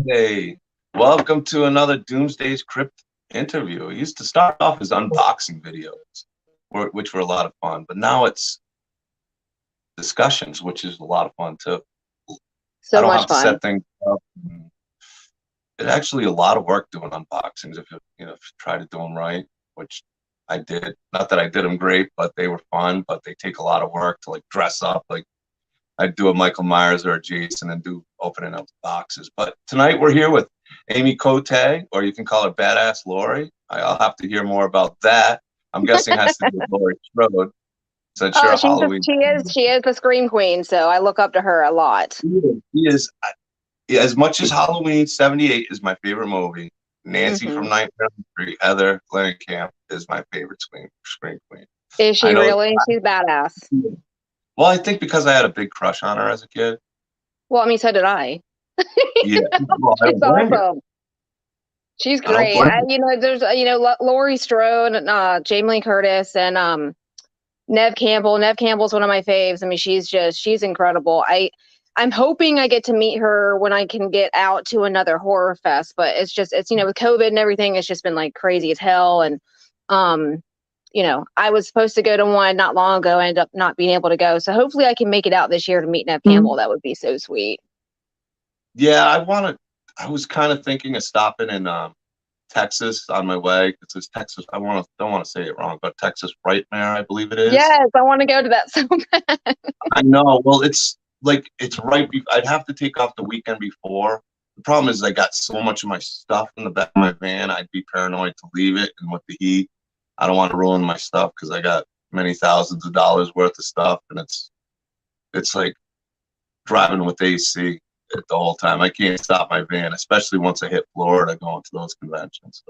Hey, welcome to another Doomsday's Krypt interview. It used to start off as unboxing videos, which were a lot of fun, but now it's discussions, which is a lot of fun too. I So don't much have to fun. set things up. It's actually a lot of work doing unboxings if if you try to do them right, which I did. Not that I did them great, but they were fun. But they take a lot of work to like dress up. Like I'd do a Michael Myers or a Jason and do opening up the boxes. But tonight we're here with Amy Cote, or you can call her Badass Lori. I'll have to hear more about that. I'm guessing it has to do with Laurie Strode since you're Oh, a Halloween. she is the scream queen, so I look up to her a lot. He is yeah, as much as Halloween '78 is my favorite movie. Nancy from hmm Nightmare on Elm Street, Heather Camp is my favorite scream queen. Is I she know. really? She's badass. Well, I think because I had a big crush on her as a kid. Well, I mean, so did I. Yeah, well, I She's don't blame you. awesome. She's I don't great. blame you. There's Laurie Strode, Jamie Lee Curtis, and Nev Campbell. Nev Campbell's one of my faves. I mean, she's incredible. I'm hoping I get to meet her when I can get out to another horror fest, but it's with COVID and everything, it's just been like crazy as hell. And um, I was supposed to go to one not long ago. I ended up not being able to go. So hopefully I can make it out this year to meet Nev Campbell. That would be so sweet. Yeah, I was kind of thinking of stopping in Texas on my way because it's Texas. Don't want to say it wrong, but Texas Frightmare, I believe it is. Yes, I want to go to that so bad. I know. Well, it's like it's right. I'd have to take off the weekend before. The problem is I got so much of my stuff in the back of my van. I'd be paranoid to leave it, and with the heat, I don't want to ruin my stuff because I got many thousands of dollars worth of stuff, and it's like driving with AC the whole time. I can't stop my van, especially once I hit Florida going to those conventions.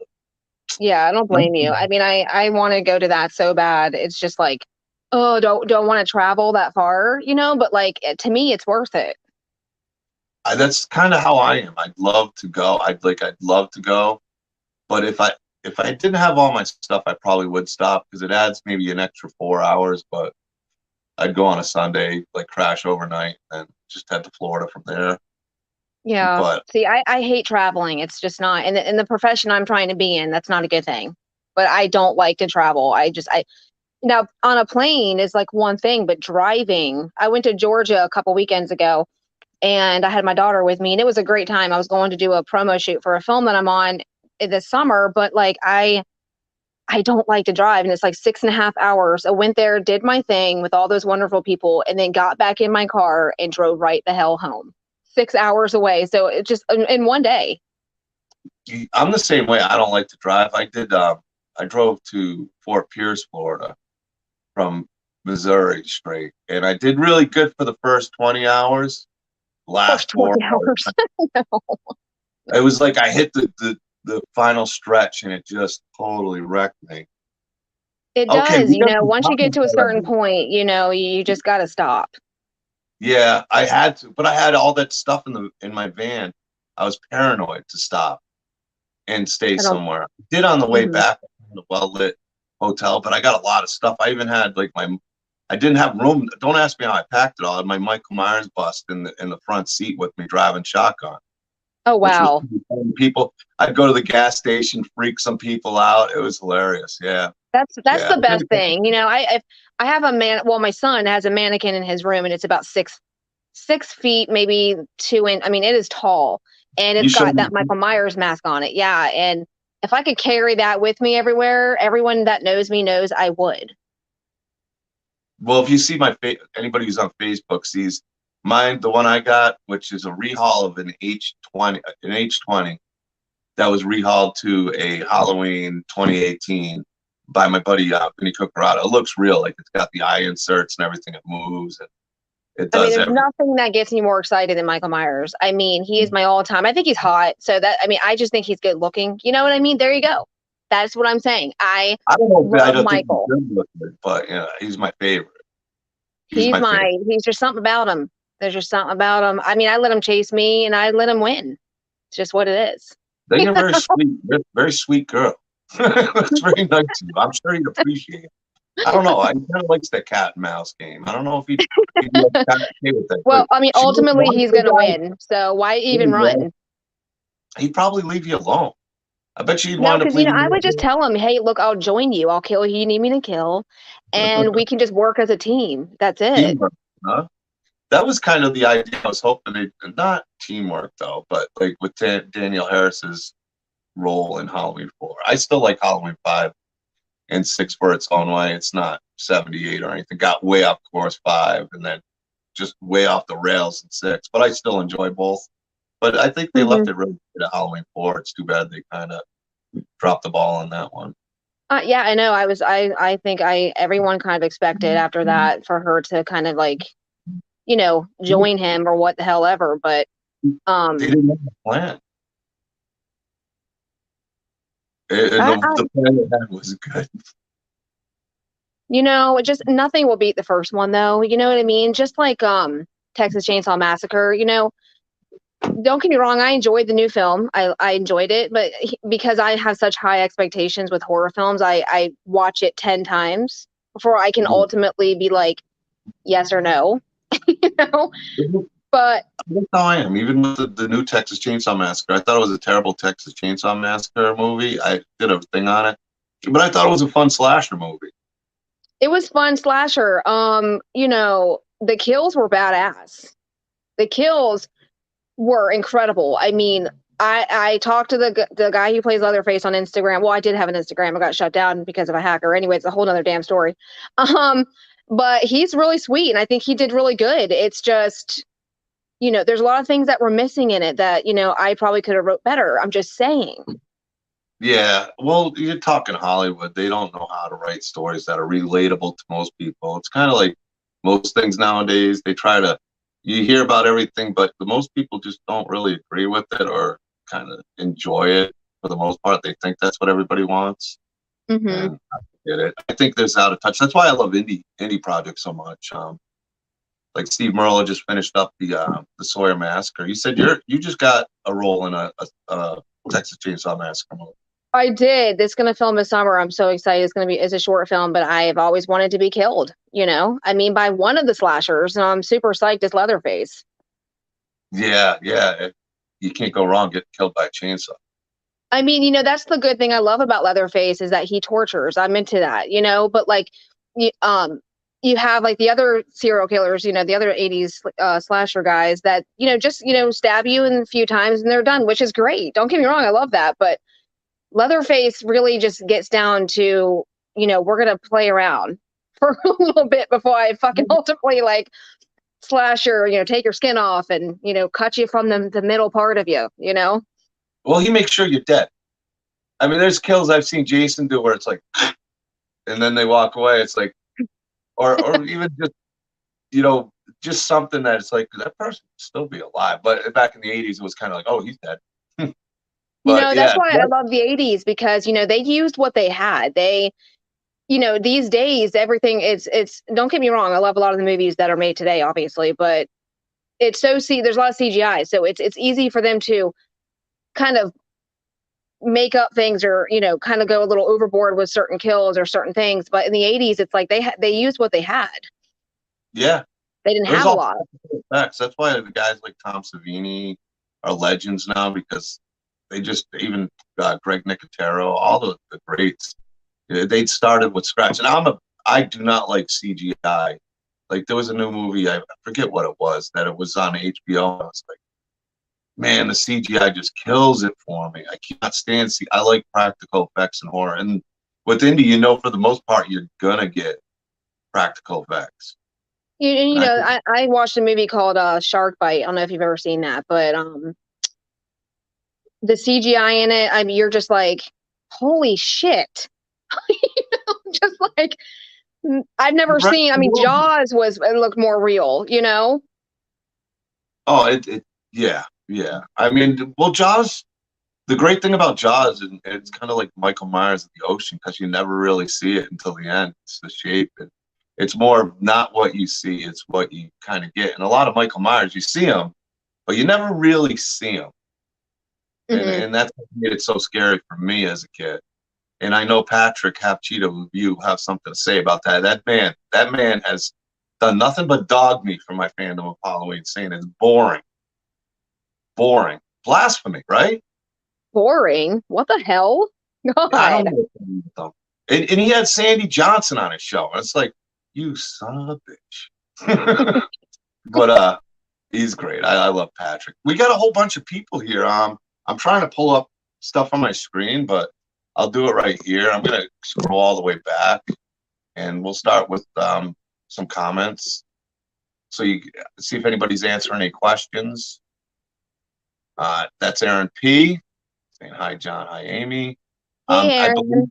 Yeah, I don't blame you. I mean, I want to go to that so bad. It's just like, oh, don't want to travel that far, but like to me it's worth it. That's kind of how I am. I'd love to go. I'd love to go, but if I didn't have all my stuff, I probably would stop because it adds maybe an extra 4 hours. But I'd go on a Sunday, like crash overnight, and just head to Florida from there. Yeah. But See, I hate traveling. It's just not in the profession I'm trying to be in, that's not a good thing. But I don't like to travel. I now on a plane is like one thing, but driving, I went to Georgia a couple weekends ago and I had my daughter with me and it was a great time. I was going to do a promo shoot for a film that I'm on this summer, but like I don't like to drive and it's like 6.5 hours. I went there, did my thing with all those wonderful people, and then got back in my car and drove right the hell home. 6 hours away. So it just in one day. I'm the same way. I don't like to drive. I did. I drove to Fort Pierce, Florida, from Missouri straight, and I did really good for the first 20 hours. First Last 20 4 hours, hours. it was like I hit the final stretch, and it just totally wrecked me. It Okay, does, we got some once you get comments to a certain already. point, you just got to stop. Yeah, I had to, but I had all that stuff in my van. I was paranoid to stop and stay I don't, somewhere. I did on the way mhm. back in a well lit hotel, but I got a lot of stuff. I even had like I didn't have room. Don't ask me how I packed it all. I had my Michael Myers bust in the front seat with me driving shotgun, Oh, which was wow. people. I'd go to the gas station, freak some people out. It was hilarious. Yeah, That's yeah. the best thing. I have a my son has a mannequin in his room and it's about 6 feet, maybe 2 inch. I mean, it is tall and You it's showed got me. that Michael Myers mask on it. Yeah. And if I could carry that with me everywhere, everyone that knows me knows I would. Well, if you see anybody who's on Facebook sees mine, the one I got, which is a rehaul of an H20 that was rehauled to a Halloween 2018 by my buddy Vinny Cucarato. It looks real, like it's got the eye inserts and everything. It moves and it I mean, does there's everything. nothing that gets me more excited than Michael Myers. I mean, he is my all time. I think he's hot. So I mean, I just think he's good looking. You know what I mean? There you go. That's what I'm saying. I I don't know. I love don't think he's Michael. good looking, but he's my favorite. He's my favorite. He's just something about him. There's just something about him. I mean, I let him chase me and I let him win. It's just what it is. Then you're very sweet. You're a very sweet girl. That's very nice of you. I'm sure he'd appreciate it. I don't know. I kind of likes that cat and mouse game. I don't know if he'd be okay with that. Well, But I mean, she was ultimately one of he's the going to guys. win. So why even Yeah, run? he'd probably leave you alone. I bet you he'd No, wind up because you know, leaving I would just you tell him, "Hey, look, I'll join you. I'll kill who you need me to kill, and alone. we can just work as a team. That's it." Teamwork, huh? That was kind of the idea. I was hoping they not teamwork though, but like with Danielle Harris's role in Halloween 4. I still like Halloween 5 and 6 for its own way. It's not 78 or anything. Got way off course 5 and then just way off the rails in 6. But I still enjoy both. But I think they left Mhm. it really good at Halloween 4. It's too bad they kind of dropped the ball on that one. Yeah, I know. I think everyone kind of expected after that for her to kind of like, join him or what the hell ever. But, They um, didn't have a plan. And I, the plan they had was good. just nothing will beat the first one though. You know what I mean? Just like, Texas Chainsaw Massacre, don't get me wrong. I enjoyed the new film. I enjoyed it, but because I have such high expectations with horror films, I watch it 10 times before I can ultimately be like, yes or no, you know? But That's how I am. Even with the new Texas Chainsaw Massacre, I thought it was a terrible Texas Chainsaw Massacre movie. I did a thing on it, but I thought it was a fun slasher movie. it was fun slasher. The kills were badass. The kills were incredible. I mean, I talked to the guy who plays Leatherface on Instagram. Well, I did have an Instagram. I got shut down because of a hacker. Anyway, it's a whole nother damn story. Um, but he's really sweet, and I think he did really good. It's just, there's a lot of things that were missing in it that I probably could have wrote better. I'm just saying. Yeah, well, you're talking Hollywood. They don't know how to write stories that are relatable to most people. It's kind of like most things nowadays. You hear about everything, but the most people just don't really agree with it or kind of enjoy it for the most part. They think that's what everybody wants. Hmm. And I get it. I think there's out of touch. That's why I love indie projects so much. Like Steve Merlo just finished up the Sawyer Massacre. You said you just got a role in a Texas Chainsaw Massacre movie. I did. It's gonna film this summer. I'm so excited. It's a short film, but I've always wanted to be killed. I mean, by one of the slashers. And I'm super psyched as Leatherface. Yeah, yeah. You can't go wrong getting killed by a chainsaw. I mean, that's the good thing I love about Leatherface is that he tortures. I'm into that, but like, you, um, you have like the other serial killers, the other 80s slasher guys that, just, stab you in a few times and they're done, which is great. Don't get me wrong. I love that. But Leatherface really just gets down to, we're going to play around for a little bit before I fucking ultimately like slash your, take your skin off and, cut you from the middle part of you. Well, he makes sure you're dead. I mean, there's kills I've seen Jason do where it's like, and then they walk away. It's like, or even just you know, just something that it's like that person could still be alive. But back in the '80s, it was kind of like, oh, he's dead. But That's yeah, why I love the 80s because, they used what they had. These days, everything it's, don't get me wrong. I love a lot of the movies that are made today, obviously, but there's a lot of CGI. So it's easy for them to kind of make up things or, kind of go a little overboard with certain kills or certain things. But in the 80s, it's like they used what they had. yeah, They didn't there's have a all lot. effects. That's why the guys like Tom Savini are legends now because they just even Greg Nicotero, all the greats, they started with scratch. And I do not like CGI. Like there was a new movie, I forget what it was, that it was on HBO. And I was like, man, the CGI just kills it for me. I cannot stand see. I like practical effects in horror, and with indie, for the most part, you're gonna get practical effects. And I think, I watched a movie called Shark Bite. I don't know if you've ever seen that, but the CGI in it, I mean, you're just like, holy shit. Just like I've never seen. I mean, Jaws it looked more real. oh, yeah, yeah. I mean, well, Jaws. The great thing about Jaws, and it's kind of like Michael Myers in the ocean, because you never really see it until the end. It's the shape, and it's more not what you see; it's what you kind of get. And a lot of Michael Myers, you see him, but you never really see him, and Hmm. that's what made it so scary for me as a kid. And I know Patrick Half Cheetah, you have something to say about that. That man has done nothing but dog me for my fandom of Halloween, saying it's boring, boring, blasphemy, right? Boring. What the hell? I don't God. know. Though. And he had Sandy Johnson on his show. It's like, you son of a bitch. But he's great. I love Patrick. We got a whole bunch of people here. I'm trying to pull up stuff on my screen, but I'll do it right here. I'm gonna scroll all the way back, and we'll start with some comments. So you see if anybody's answering any questions. That's Aaron P. saying hi, John. Hi, Amy. Hey, I believe Aaron.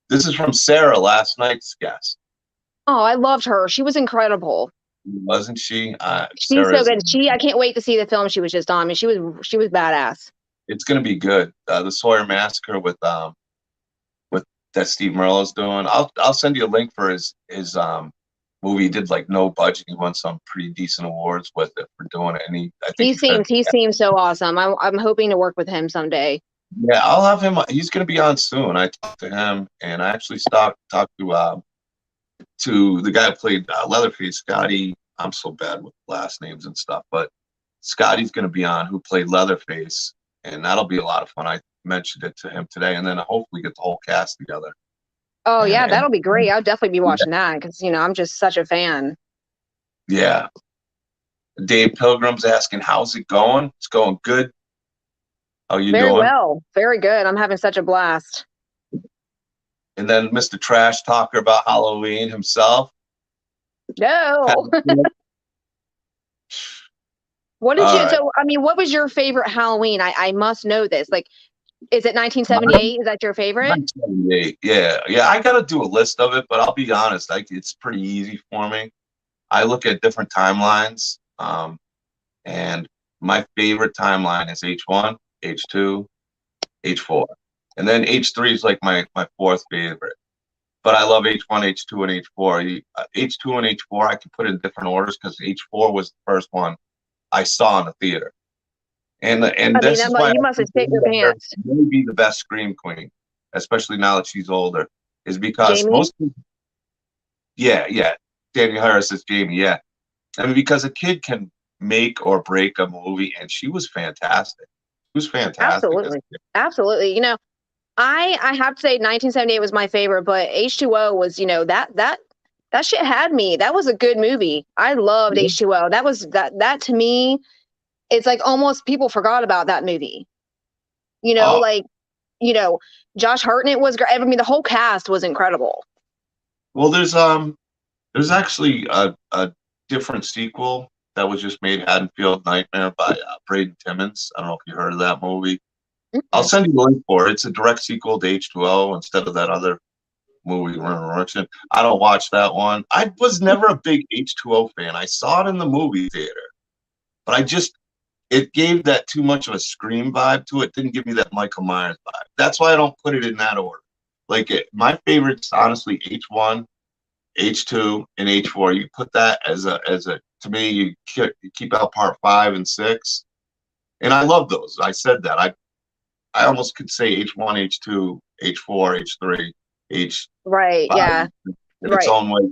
this is from Sarah, last night's guest, Oh, I loved her. She was incredible. wasn't she? She's so Sarah's. good. I can't wait to see the film she was just on. I mean, she was badass. It's gonna be good. The Sawyer Massacre with that Steve Merlo's doing. I'll send you a link for his movie. He did like no budget. He won some pretty decent awards with it for doing it, and I think He seems so awesome. I'm hoping to work with him someday. yeah, I'll have him. He's going to be on soon. I talked to him, and I actually talked to the guy who played Leatherface, Scotty. I'm so bad with last names and stuff, but Scotty's going to be on, who played Leatherface, and that'll be a lot of fun. I mentioned it to him today, and then hopefully get the whole cast together. Oh yeah, And that'll be great. I'll definitely be watching that because I'm just such a fan. yeah, Dave Pilgrim's asking, "How's it going?" It's going good. How you Very doing? well, very good. I'm having such a blast. And then Mr. Trash Talker about Halloween himself. No. What did All you? right. So I mean, what was your favorite Halloween? I must know this. Like, is it 1978? Is that your favorite? 1978. Yeah. I got to do a list of it, but I'll be honest, it's pretty easy for me. I look at different timelines, and my favorite timeline is H1, H2, H4, and then H3 is like my fourth favorite. But I love H1, H2, and H4. H2 and H4 I can put in different orders because H4 was the first one I saw in the theater. And I this mean, is why you must have shit your pants. may be the best scream queen, especially now that she's older, is because Jamie? most people, yeah. Daniel Harris is Jamie, yeah. I mean, because a kid can make or break a movie, and she was fantastic. She was fantastic. Absolutely, absolutely. I have to say 1978 was my favorite, but H2O was that shit had me. That was a good movie. I loved H2O. That to me, it's like almost people forgot about that movie. Oh, Like Josh Hartnett was great. I mean, the whole cast was incredible. well, there's actually a different sequel that was just made, Haddonfield Nightmare by Braden Timmons. I don't know if you heard of that movie. I'll send you the link for it. It's a direct sequel to H2O instead of that other movie. I don't watch that one. I was never a big H2O fan. I saw it in the movie theater, but it gave that too much of a Scream vibe to it. Didn't give me that Michael Myers vibe. That's why I don't put it in that order. My favorites, honestly, H1, H2, and H4. You put that as a to me. You keep out part 5 and 6, and I love those. I said that I almost could say H1, H2, H4, H3, H5 Right. Yeah. in its Right. own way.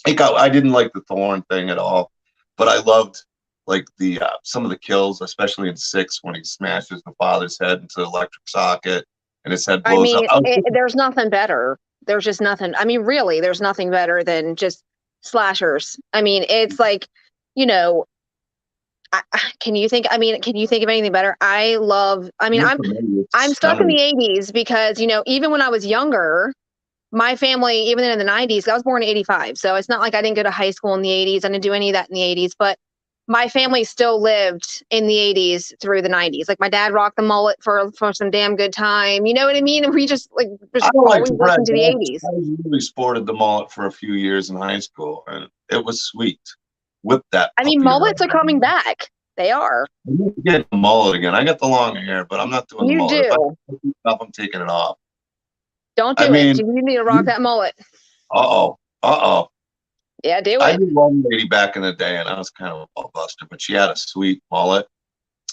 I didn't like the Thorn thing at all, but I loved like the some of the kills, especially in 6 when he smashes the father's head into the electric socket and his head I blows up. mean, there's nothing better. There's just nothing. I mean, really, there's nothing better than just slashers. I mean, it's like, you know, can you think? I mean, can you think of anything better? I love. I mean, I'm stuck in the 80s because even when I was younger, my family, even in the 90s, I was born in 85, so it's not like I didn't go to high school in the 80s. I didn't do any of that in the 80s, but my family still lived in the 80s through the 90s. Like my dad rocked the mullet for some damn good time. You know what I mean? And we just always listened to the 80s. I really sported the mullet for a few years in high school, and it was sweet. With that, I mean, mullets are coming back. They are. I need to get a mullet again. I got the long hair, but I'm not doing the mullet. You do. I'm taking it off. Don't do it. You need to rock that mullet. Uh-oh. Yeah, do it. I knew one lady back in the day, and I was kind of a ball buster, but she had a sweet mullet.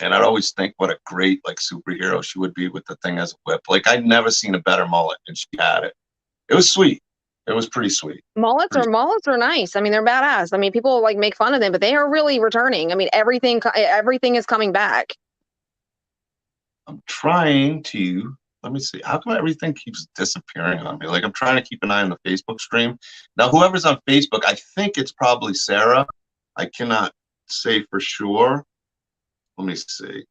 And I'd always think what a great superhero she would be with the thing as a whip. I'd never seen a better mullet, and she had it. It was sweet. It was pretty sweet. Mullets are nice. I mean, they're badass. I mean, people make fun of them, but they are really returning. I mean, everything is coming back. I'm trying to, let me see. How come everything keeps disappearing on me? Like I'm trying to keep an eye on the Facebook stream. Now, whoever's on Facebook, I think it's probably Sarah. I cannot say for sure. Let me see.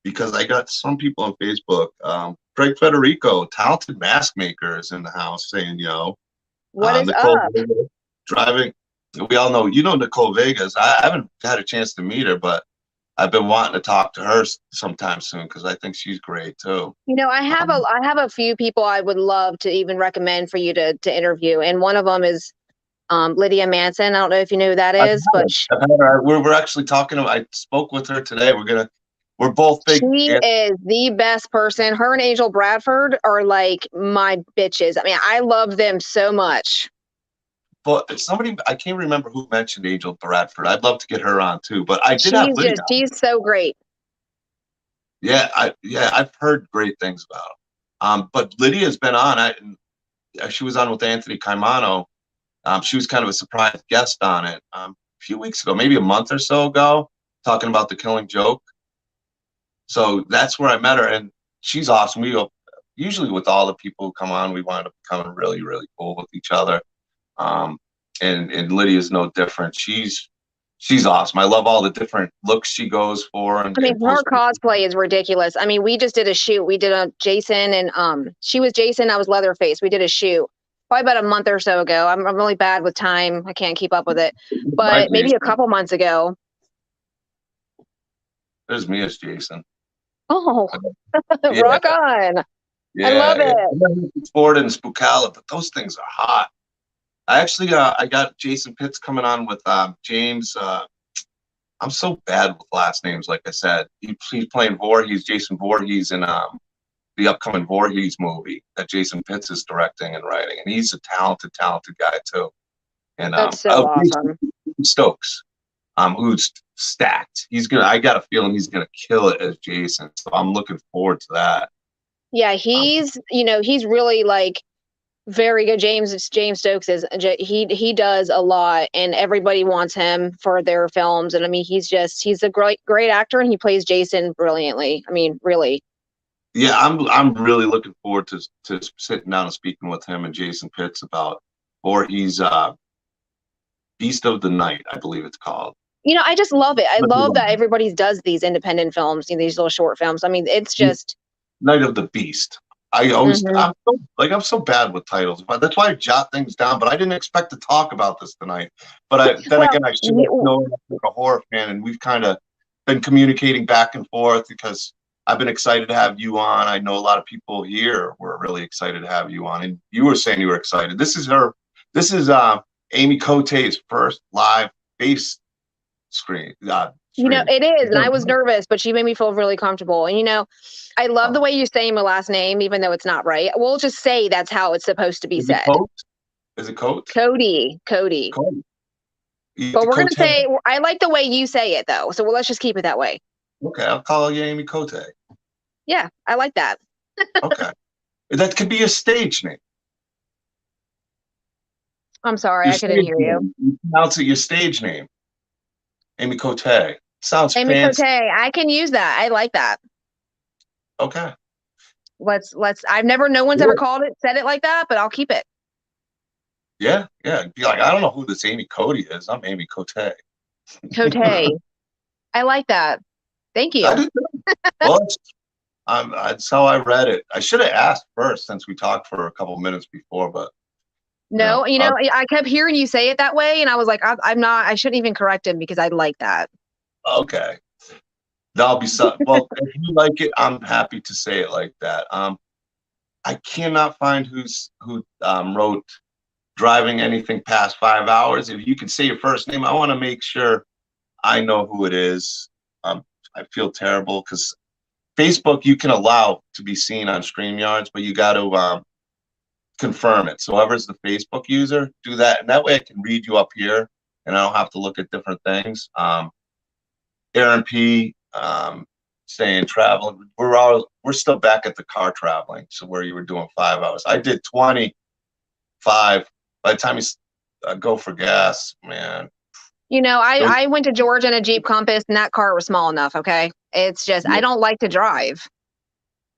Because I got some people on Facebook. Craig Federico, talented mask maker, is in the house saying, yo. What is Nicole up? Vega, driving. We all know, you know, Nicole Vegas. I haven't had a chance to meet her, but I've been wanting to talk to her sometime soon because I think she's great too. You know, I have a few people I would love to even recommend for you to interview, and one of them is Lydia Manson. I don't know if you know who that is, but I've had her. We're actually talking. I spoke with her today. We're both big. she is the best person. Her and Angel Bradford are like my bitches. I mean, I love them so much. But somebody, I can't remember who mentioned Angel Bradford. I'd love to get her on too. But I did have Lydia. She's so great. Yeah, I've heard great things about her. But Lydia's been on. She was on with Anthony Caimano. She was kind of a surprise guest on it a few weeks ago, maybe a month or so ago, talking about The Killing Joke. So that's where I met her, and she's awesome. We usually with all the people who come on, we wind up becoming really, really cool with each other. And Lydia's no different. She's awesome. I love all the different looks she goes for. I mean, her cosplay is ridiculous. I mean, we just did a shoot. We did a Jason, and she was Jason, I was Leatherface. We did a shoot probably about a month or so ago. I'm really bad with time. I can't keep up with it. But maybe a couple months ago. There's me as Jason. Oh, yeah. Rock on. Yeah, I love it. Ford and Spookala, but those things are hot. I actually I got Jason Pitts coming on with James. I'm so bad with last names, like I said. He's playing Voorhees, Jason Voorhees, in the upcoming Voorhees movie that Jason Pitts is directing and writing. And he's a talented guy too. And that's so awesome. Stokes, who's stacked. I got a feeling he's gonna kill it as Jason. So I'm looking forward to that. Yeah, he's he's really like very good. James Stokes is he does a lot, and everybody wants him for their films. And I mean, he's a great actor, and he plays Jason brilliantly. I mean, really. Yeah, I'm really looking forward to sitting down and speaking with him and Jason Pitts about, or he's Beast of the Night, I believe it's called. I just love it. I love that everybody does these independent films, these little short films. I mean, it's just Night of the Beast. I always I'm so bad with titles, but that's why I jot things down. But I didn't expect to talk about this tonight. But I should know I'm a horror fan, and we've kind of been communicating back and forth because I've been excited to have you on. I know a lot of people here were really excited to have you on, and you were saying you were excited. This is Amy Cote's first live face screen. It is, and I was nervous, but she made me feel really comfortable. And I love the way you say my last name, even though it's not right. We'll just say that's how it's supposed to be said. Is it Cote? Cody. But we're gonna say, I like the way you say it though, so let's just keep it that way. Okay, I'll call you Amy Cote. Yeah, I like that. Okay, that could be a stage name. I'm sorry, I couldn't hear you. You pronounce it your stage name, Amy Cote. Sounds Amy fancy. Cote. I can use that. I like that. Okay. Let's. No one's ever said it like that, but I'll keep it. Yeah. Be like, I don't know who this Amy Cote is. I'm Amy Cote. Cote. I like that. Thank you. Well, that's how I read it. I should have asked first since we talked for a couple minutes before, but no, I kept hearing you say it that way, and I was like, I shouldn't even correct him because I like that. Okay. That'll be something. Well, if you like it, I'm happy to say it like that. I cannot find who wrote Driving Anything Past 5 Hours. If you can say your first name, I want to make sure I know who it is. I feel terrible because Facebook you can allow to be seen on StreamYards, but you got to confirm it. So whoever's the Facebook user, do that, and that way I can read you up here, and I don't have to look at different things. Aaron P. Saying traveling. We're still back at the car traveling. So where you were doing 5 hours, I did 25. By the time you go for gas, man. I went to Georgia in a Jeep Compass, and that car was small enough. Okay. It's just, I Yeah. don't like to drive.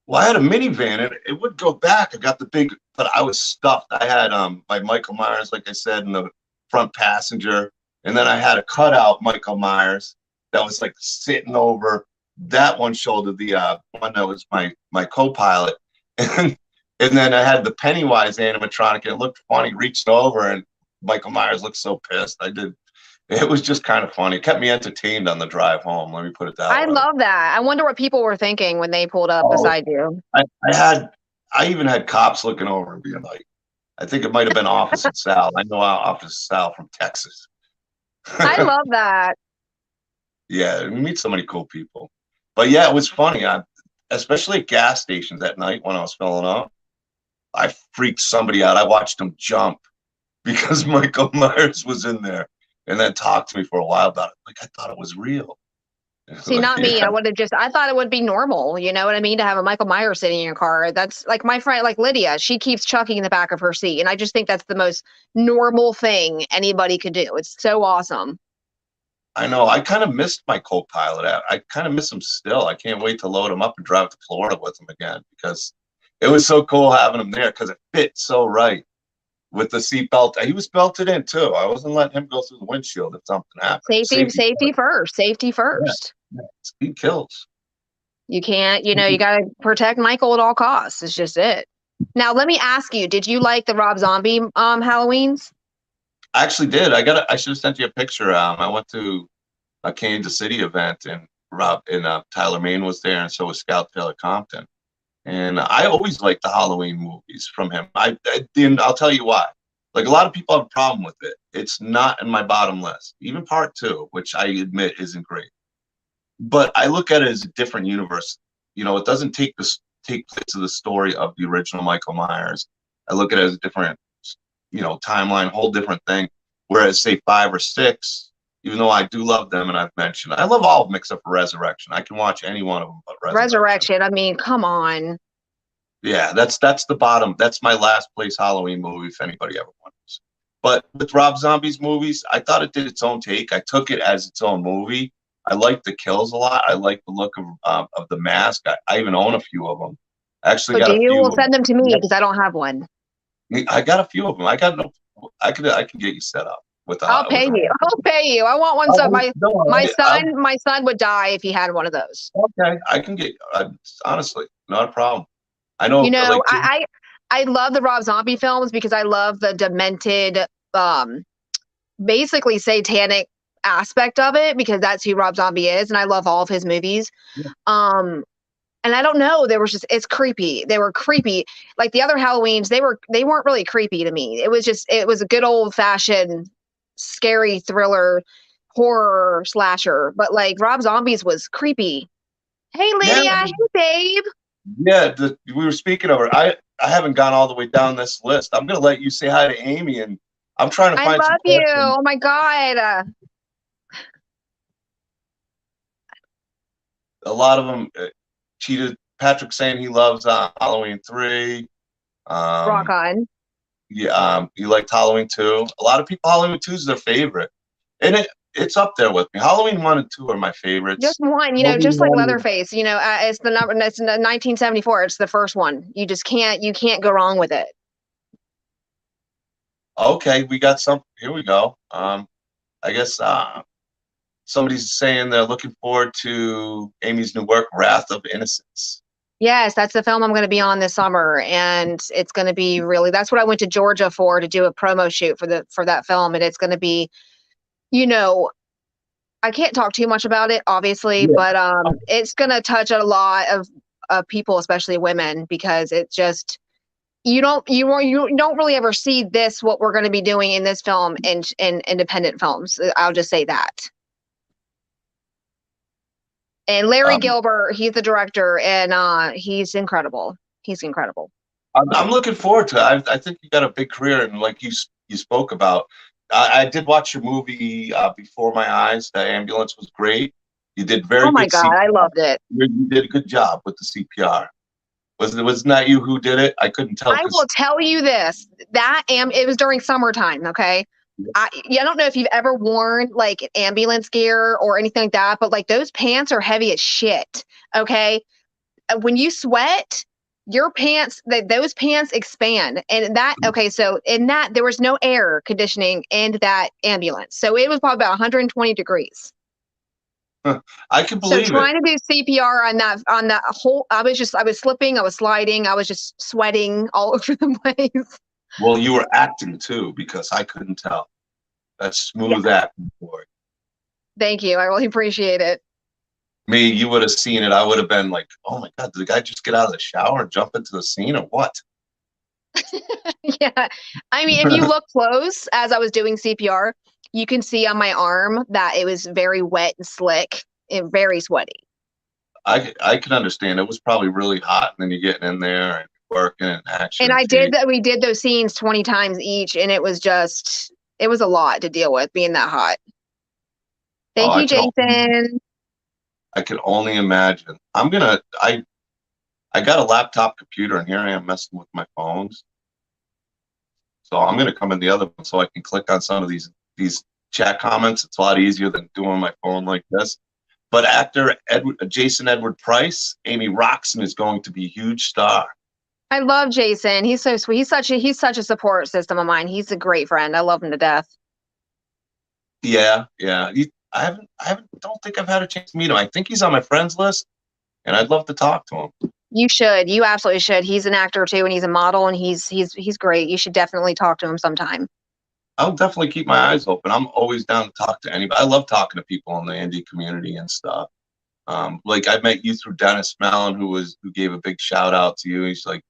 Well, I had a minivan and it would go back. I got the big, but I was stuffed. I had my Michael Myers, like I said, in the front passenger, and then I had a cutout Michael Myers that was like sitting over that one shoulder, the one that was my co-pilot, and then I had the Pennywise animatronic. And it looked funny, reached over, and Michael Myers looked so pissed. I did. It was just kind of funny. It kept me entertained on the drive home. Let me put it that I way. love that. I wonder what people were thinking when they pulled up Oh, beside you. I even had cops looking over and being like, I think it might have been Officer Sal. I know Officer Sal from Texas. I love that. Yeah, we meet so many cool people. But yeah, it was funny. Especially at gas stations at night when I was filling up, I freaked somebody out. I watched them jump because Michael Myers was in there and then talked to me for a while about it. Like I thought it was real. See, Like, not me. yeah, I thought it would be normal. You know what I mean? To have a Michael Myers sitting in your car. That's like my friend, like Lydia, she keeps Chucky in the back of her seat. And I just think that's the most normal thing anybody could do. It's so awesome. I know. I kind of missed my co-pilot. I kind of miss him still. I can't wait to load him up and drive to Florida with him again because it was so cool having him there because it fit so right with the seatbelt. He was belted in too. I wasn't letting him go through the windshield if something happened. Safety first. Safety Yeah, first. yeah. Speed kills. You can't, you got to protect Michael at all costs. It's just it. Now, let me ask you, did you like the Rob Zombie Halloweens? I actually did. I should have sent you a picture. I went to a Kansas City event and Tyler Main was there, and so was Scout Taylor Compton. And I always liked the Halloween movies from him. I'll tell you why. Like a lot of people have a problem with it. It's not in my bottom list. Even part two, which I admit isn't great. But I look at it as a different universe. It doesn't take place of the story of the original Michael Myers. I look at it as a different, timeline, whole different thing. Whereas say 5 or 6, even though I do love them, and I've mentioned I love all of them except for Resurrection. I can watch any one of them but Resurrection. I mean, come on. Yeah, that's the bottom. That's my last place Halloween movie if anybody ever wonders. But with Rob Zombie's movies, I thought it did its own take. I took it as its own movie. I like the kills a lot. I like the look of the mask. I even own a few of them. I actually So got do a you? few. Will send them to me because I don't have one. I got a few of them. I got no. I can get you set up with the. I'll pay you. I'll pay you. I want one. So my son would die if he had one of those. Okay, I can get. Honestly, not a problem. I know. I love the Rob Zombie films because I love the demented, basically satanic aspect of it because that's who Rob Zombie is, and I love all of his movies. Yeah. And I don't know, it's creepy. They were creepy. Like the other Halloweens, they weren't really creepy to me. It was a good old fashioned scary thriller horror slasher, but like Rob Zombie's was creepy. Hey Lydia, Yeah. hey babe. Yeah, we were speaking of her. I haven't gone all the way down this list. I'm gonna let you say hi to Amy, and I'm trying to find. I love you. Oh my god. A lot of them cheated. Patrick saying he loves Halloween 3. Rock on. Yeah, he liked Halloween 2. A lot of people Halloween 2 is their favorite, and it's up there with me. Halloween 1 and 2 are my favorites. Just one, just like Leatherface. It's the number. It's 1974. It's the first one. You just can't go wrong with it. Okay, we got some. Here we go. I guess somebody's saying they're looking forward to Amy's new work, Wrath of Innocence. Yes, that's the film I'm going to be on this summer, and it's going to be really. That's what I went to Georgia for to do a promo shoot for that film, and it's going to be, I can't talk too much about it, obviously, but it's going to touch a lot of people, especially women, because it's just you don't really ever see what we're going to be doing in this film in independent films. I'll just say that. And Larry Gilbert, he's the director, and he's incredible. He's incredible. I'm looking forward to it. I think you got a big career, and like you spoke about, I did watch your movie Before My Eyes. The ambulance was great. You did very. Oh my good god, CPR. I loved it. You did a good job with the CPR. Was it not you who did it? I couldn't tell. I will tell you this. It was during summertime, okay? I don't know if you've ever worn like ambulance gear or anything like that, but like those pants are heavy as shit. Okay. When you sweat, your pants, those pants expand. And that, okay, so in that, there was no air conditioning in that ambulance. So it was probably about 120 degrees. I can So believe it. trying to do CPR on that whole, I was slipping, I was sliding, I was just sweating all over the place. Well, you were acting too, because I couldn't tell. That's Yeah. smooth acting for it. Thank you. I really appreciate it. Me, you would have seen it. I would have been like, oh my God, did the guy just get out of the shower and jump into the scene or what? Yeah. I mean, if you look close as I was doing CPR, you can see on my arm that it was very wet and slick and very sweaty. I can understand. It was probably really hot, and then you're getting in there and working and action And and I did take. that. We did those scenes 20 times each, and it was a lot to deal with being that hot. Oh, Thank you, Jason. I can only imagine. I got a laptop computer, and here I am messing with my phones. So I'm gonna come in the other one so I can click on some of these chat comments. It's a lot easier than doing my phone like this. But actor Jason Edward Price, Amy Roxon is going to be a huge star. I love Jason. He's so sweet. He's such a support system of mine. He's a great friend. I love him to death. Yeah, yeah. Don't think I've had a chance to meet him. I think he's on my friends list, and I'd love to talk to him. You should. You absolutely should. He's an actor too, and he's a model, and he's great. You should definitely talk to him sometime. I'll definitely keep my eyes open. I'm always down to talk to anybody. I love talking to people in the indie community and stuff. Like I met you through Dennis Mellon, who gave a big shout out to you. He's like,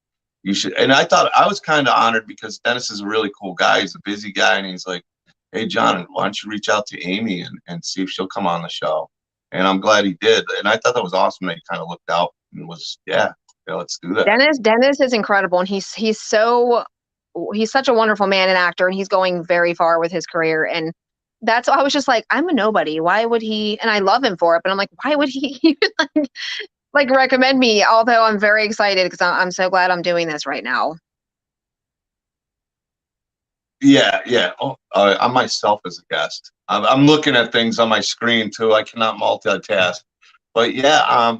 you should. And I thought I was kind of honored because Dennis is a really cool guy. He's a busy guy, and he's like, hey John, why don't you reach out to Amy and see if she'll come on the show? And I'm glad he did. And I thought that was awesome that he kind of looked out and was, yeah, let's do that. Dennis is incredible, and he's such a wonderful man and actor, and he's going very far with his career. And that's I was just like, I'm a nobody. Why would he? And I love him for it, but I'm like, why would he even like recommend me? Although I'm very excited because I'm so glad I'm doing this right now. Yeah, yeah. Oh, I'm myself as a guest. I'm looking at things on my screen too. I cannot multitask. But yeah,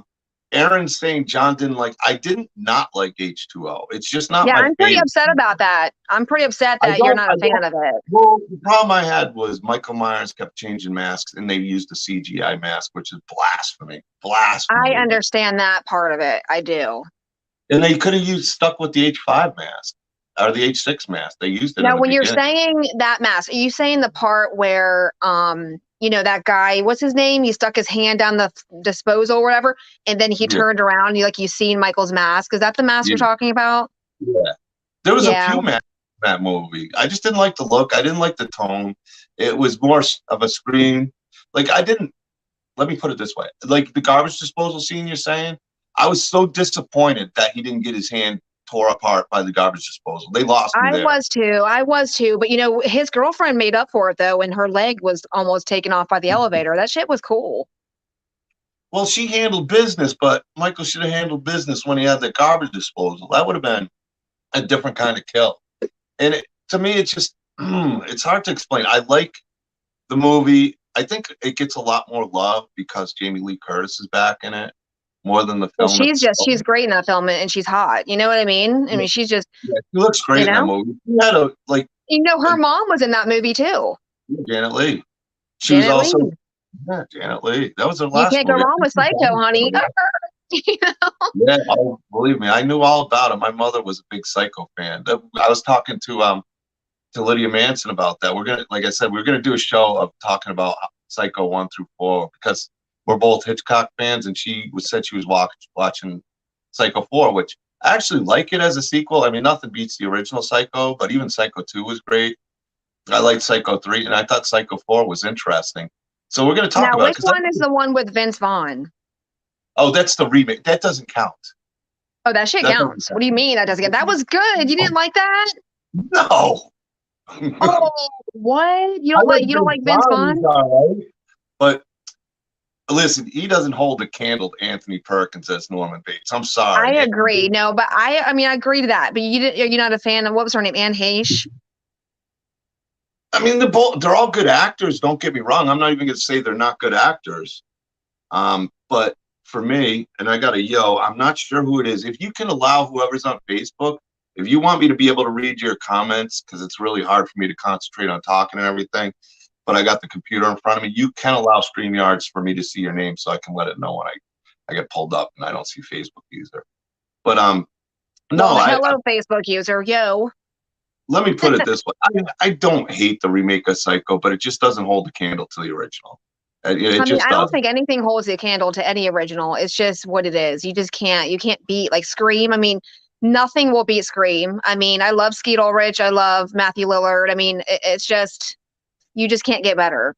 Aaron's saying John didn't like. I didn't not like H2O. It's just not Yeah, my I'm pretty favorite. upset about that. I'm pretty upset that you're not a fan of it. Well, the problem I had was Michael Myers kept changing masks, and they used the CGI mask, which is blasphemy. Blasphemy. I understand that part of it. I do. And they could have stuck with the H5 mask or the H6 mask. They used it. Now, when you're saying that mask, are you saying the part where, that guy, what's his name? He stuck his hand down the disposal or whatever, and then he turned around. You seen Michael's mask. Is that the mask you're talking about? Yeah. There was a few masks in that movie. I just didn't like the look. I didn't like the tone. It was more of a scream. Let me put it this way. Like the garbage disposal scene you're saying, I was so disappointed that he didn't get his hand tore apart by the garbage disposal. They lost me there. I was too. But his girlfriend made up for it though, and her leg was almost taken off by the elevator. That shit was cool. Well, she handled business, but Michael should have handled business when he had the garbage disposal. That would have been a different kind of kill. And to me, it's just it's hard to explain. I like the movie. I think it gets a lot more love because Jamie Lee Curtis is back in it. More than the film. Well, she's great in that film, and she's hot. You know what I mean? I mean, she's just. Yeah, she looks great in that movie. She had her mom was in that movie too. Janet Leigh. She was also. Yeah, Janet Leigh. That was her last. You can't go wrong with Psycho, honey. Yeah, believe me, I knew all about it. My mother was a big Psycho fan. I was talking to Lydia Manson about that. Like I said, we're gonna do a show of talking about Psycho 1 through 4 because we're both Hitchcock fans, and she said she was watching Psycho 4, which I actually like it as a sequel. I mean, nothing beats the original Psycho, but even Psycho 2 was great. I liked Psycho 3, and I thought Psycho 4 was interesting. So we're going to talk about it. Which one is the one with Vince Vaughn? Oh, that's the remake. That doesn't count. Oh, that shit counts. What do you mean that doesn't count? That was good. You didn't like that? No. Oh, what? You don't like Vince Vaughn? Right. But listen, he doesn't hold a candle to Anthony Perkins as Norman Bates. I'm sorry. I agree. No, but I agree to that. But you're not a fan of, what was her name? Anne Heche? I mean, they're all good actors. Don't get me wrong. I'm not even going to say they're not good actors. But for me, and I got I'm not sure who it is. If you can allow whoever's on Facebook, if you want me to be able to read your comments, because it's really hard for me to concentrate on talking and everything, but I got the computer in front of me, you can allow StreamYards for me to see your name so I can let it know when I get pulled up and I don't see Facebook user. But no, Well, hello, Facebook user. Yo. let me put it this way. I don't hate the remake of Psycho, but it just doesn't hold the candle to the original. It just I don't doesn't. think anything holds a candle to any original. It's just what it is. You can't beat like Scream. I mean, nothing will beat Scream. I mean, I love Skeet Ulrich. I love Matthew Lillard. I mean, it's just, you just can't get better.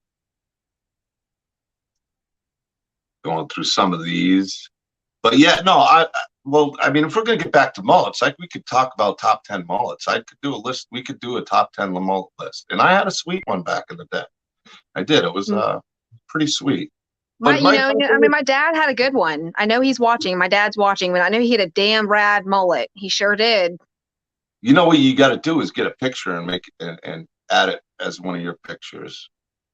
Going through some of these. But yeah, no, well, I mean, if we're gonna get back to mullets, like we could talk about top 10 mullets. I could do a list. We could do a top 10 mullet list, and I had a sweet one back in the day. I did. It was pretty sweet. But My dad had a good one. I know he's watching. My dad's watching, but I know he had a damn rad mullet. He sure did. you know what you got to do is get a picture and make it and add it as one of your pictures.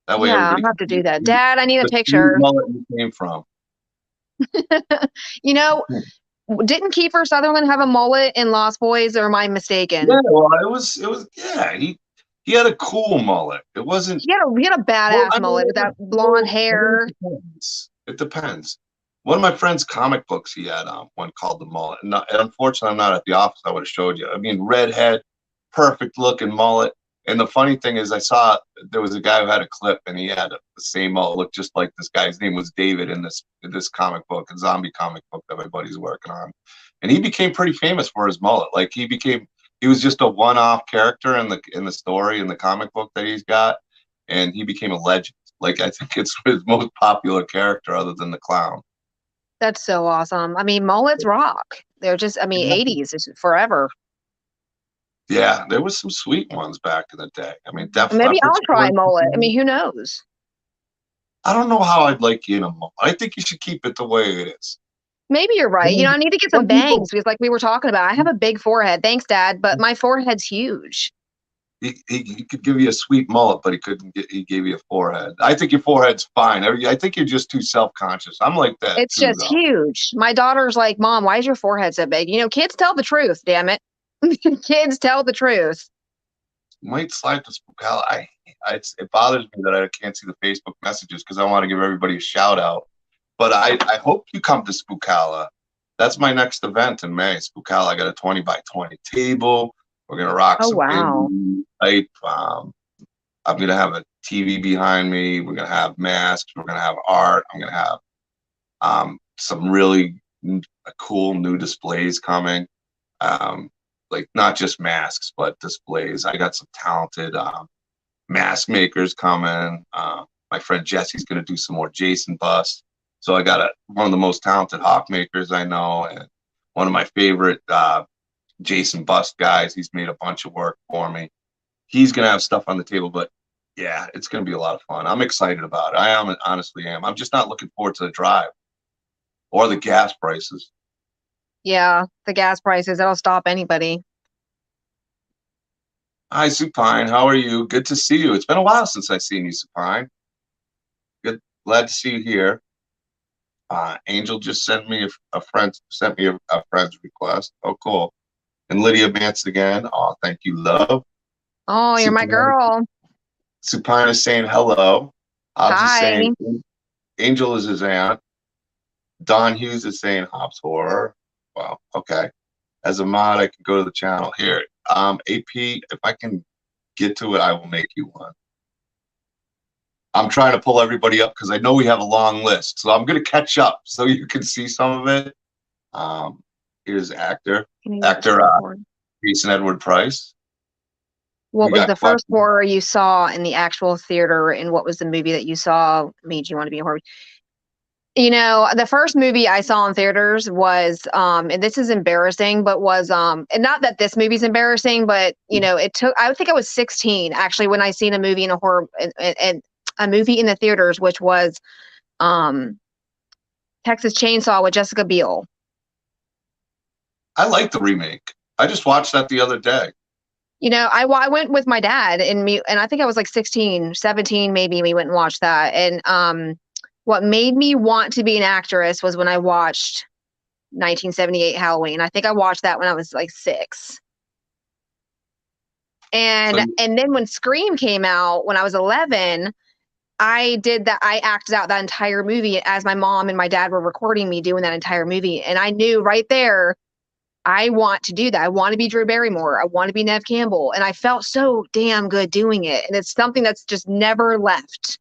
That way, Yeah, everybody I'll have can to see do that. Dad, I need a the sweet picture. mullet you came from. You know, didn't Kiefer Sutherland have a mullet in Lost Boys, or am I Yeah, mistaken? well, it was. Yeah, he had a cool mullet. It wasn't. He had a Well, badass I mean, mullet with that blonde hair. it depends. It depends. One of my friend's comic books, he had one called The Mullet. And unfortunately, I'm not at the office. I would have showed you. I mean, redhead, perfect looking mullet. And the funny thing is, I saw there was a guy who had a clip, and he had the same mullet, looked just like this guy. His name was David in this comic book, a zombie comic book that my buddy's working on. And he became pretty famous for his mullet. Like he was just a one-off character in the story in the comic book that he's got, and he became a legend. Like I think it's his most popular character other than the clown. That's so awesome. I mean, mullets rock. They're just, I mean, 80s is forever. Yeah, there was some sweet ones back in the day. I mean, definitely. Maybe I'll try mullet. I mean, who knows? I don't know how I'd like you in a mullet. I think you should keep it the way it is. Maybe you're right. You know, I need to get some Some people, bangs because, like we were talking about, I have a big forehead. Thanks, Dad, but my forehead's huge. he could give you a sweet mullet, but he gave you a forehead. I think your forehead's fine. I think you're just too self-conscious. I'm like that It's too, just though. huge. My daughter's like, Mom, why is your forehead so big? You know, kids tell the truth, damn it. Kids tell the truth. Might slide to Spookala. It bothers me that I can't see the Facebook messages because I want to give everybody a shout out. But I hope you come to Spookala. That's my next event in May. Spookala. I got a 20 by 20 table. We're gonna rock Oh, some wow. indie type. I'm gonna have a TV behind me. We're gonna have masks. We're gonna have art. I'm gonna have some really cool new displays coming. Like not just masks, but displays. I got some talented mask makers coming. My friend Jesse's going to do some more Jason busts. So I got one of the most talented hawk makers I know, and one of my favorite Jason bust guys. He's made a bunch of work for me. He's going to have stuff on the table, but yeah, it's going to be a lot of fun. I'm excited about it. Honestly am. I'm just not looking forward to the drive or the gas prices. Yeah, the gas prices, that'll stop anybody. Hi, Supine. How are you? Good to see you. It's been a while since I've seen you, Supine. Good, glad to see you here. Angel just sent me a friend's request. Oh, cool. And Lydia Mance again. Oh, thank you, love. Oh, you're my Supine, girl. Supine is saying hello. Hobbs is Hi. saying Angel is his aunt. Don Hughes is saying Hobbs horror. Well, okay. As a mod, I can go to the channel here. AP, if I can get to it, I will make you one. I'm trying to pull everybody up because I know we have a long list. So I'm going to catch up so you can see some of it. Here's actor Jason Edward Price. What was the first horror you saw in the actual theater, and what was the movie that you saw made you want to be a horror? You know, the first movie I saw in theaters was, and this is embarrassing, but was, and not that this movie's embarrassing, but you know, I think I was 16 actually when I seen a movie in a horror, and a movie in the theaters, which was, Texas Chainsaw with Jessica Biel. I like the remake. I just watched that the other day. I went with my dad and I think I was like 16, 17 maybe. We went and watched that. And what made me want to be an actress was when I watched 1978 Halloween. I think I watched that when I was like 6. So And then when Scream came out when I was 11, I did that. I acted out that entire movie as my mom and my dad were recording me doing that entire movie. And I knew right there, I want to do that. I want to be Drew Barrymore. I want to be Nev Campbell. And I felt so damn good doing it. And it's something that's just never left.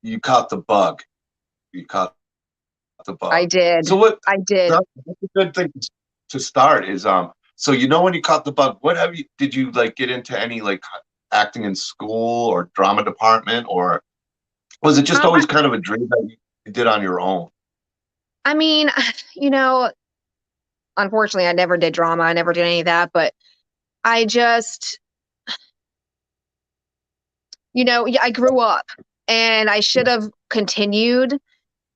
you caught the bug. You caught the I bug. did. So what? I did. That's a good thing to start. Is So when you caught the bug, did you like get into any like acting in school or drama department, or was it just always kind of a dream that you did on your own? I mean, you know, unfortunately, I never did drama. I never did any of that. But I just, I grew up and I should have continued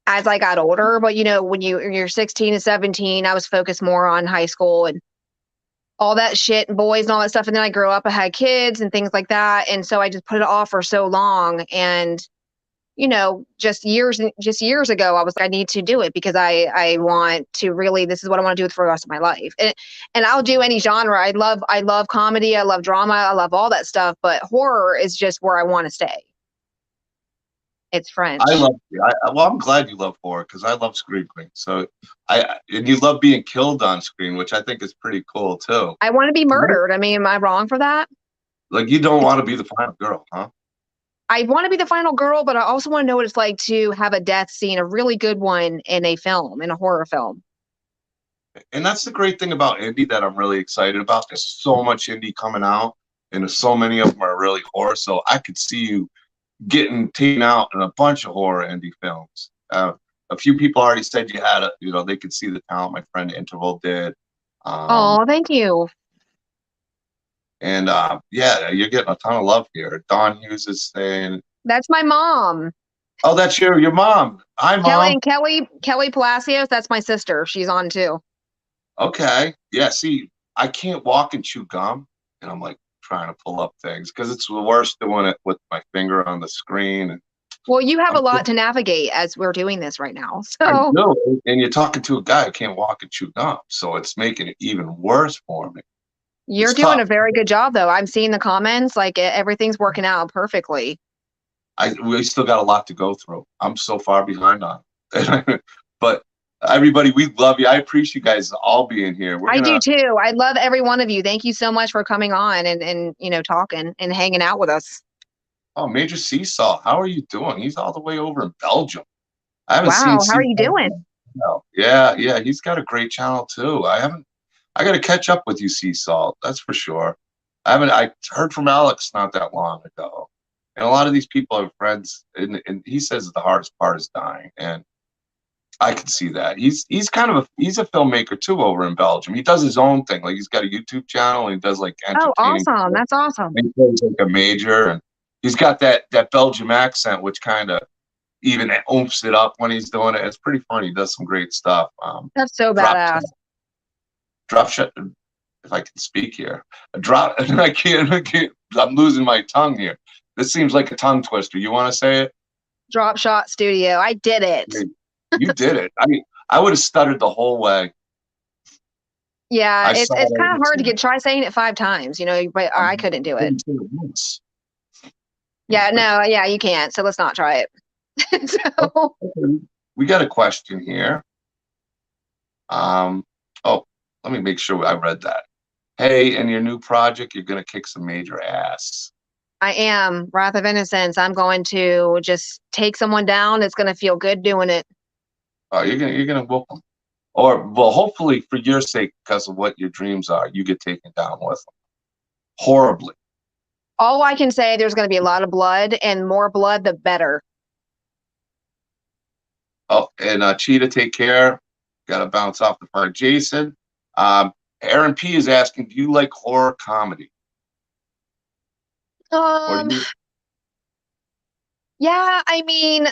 as I got older. But, when you're 16 and 17, I was focused more on high school and all that shit and boys and all that stuff. And then I grew up, I had kids and things like that. And so I just put it off for so long. And, just years ago, I was like, I need to do it because I want to really, this is what I want to do for the rest of my life. And I'll do any genre. I love comedy. I love drama. I love all that stuff, but horror is just where I want to stay. It's French. I'm glad you love horror because I love scream queens. So and you love being killed on screen, which I think is pretty cool too. I want to be murdered. I mean, am I wrong for that? Like you don't want to be the final girl, huh? I want to be the final girl, but I also want to know what it's like to have a death scene, a really good one in a film, in a horror film. And that's the great thing about indie that I'm really excited about. There's so much indie coming out, and so many of them are really horror. So I could see you getting taken out in a bunch of horror indie films. A few people already said you had they could see the talent. My friend Interval did. Oh, thank you. And yeah, you're getting a ton of love here. Don Hughes is saying, That's my mom. "Oh, that's your mom. Hi, mom." Kelly Palacios. That's my sister. She's on too. Okay, yeah. See, I can't walk and chew gum, and I'm like trying to pull up things because it's the worst doing it with my finger on the screen. And Well, you have a lot to navigate as we're doing this right now. I So know, and you're talking to a guy who can't walk and chew gum, so it's making it even worse for me. you're It's doing tough. a very good job, though. I'm seeing the comments, like everything's working out perfectly. We still got a lot to go through. I'm so far behind on it. But everybody, we love you. I appreciate you guys all being here. I do too. I love every one of you. Thank you so much for coming on and talking and hanging out with us. Oh, Major Seesaw, how are you doing? He's all the way over in Belgium. I haven't seen Wow, how are you Seesaw. doing? Yeah, he's got a great channel too. I got to catch up with you, Seesaw. That's for sure. I heard from Alex not that long ago. And a lot of these people are friends, and he says the hardest part is dying. And I can see that. He's he's a filmmaker too over in Belgium. He does his own thing. Like he's got a YouTube channel and he does like Oh, entertaining. awesome. That's awesome. And he plays like a major, and he's got that Belgium accent, which kind of even oomph it up when he's doing it. It's pretty funny. He does some great stuff. That's so badass. Drop shot. If I can speak here, a drop. I can't. I'm losing my tongue here. This seems like a tongue twister. You want to say it? Drop Shot Studio. I did it. You did it. I mean, I would have stuttered the whole way. Yeah, it's kind of hard to try saying it 5 times, but I couldn't do it. Yeah, no, yeah, you can't. So let's not try it. So we got a question here. Oh, let me make sure I read that. Hey, in your new project, you're gonna kick some major ass. I am Wrath of Innocence. I'm going to just take someone down. It's going to feel good doing it. Oh, you're gonna whoop them, or well, hopefully for your sake, because of what your dreams are, you get taken down with them horribly. All I can say, there's going to be a lot of blood, and more blood, the better. Oh, and Cheetah, take care. Got to bounce off the part. Jason, Aaron P is asking, do you like horror comedy? Yeah, I mean,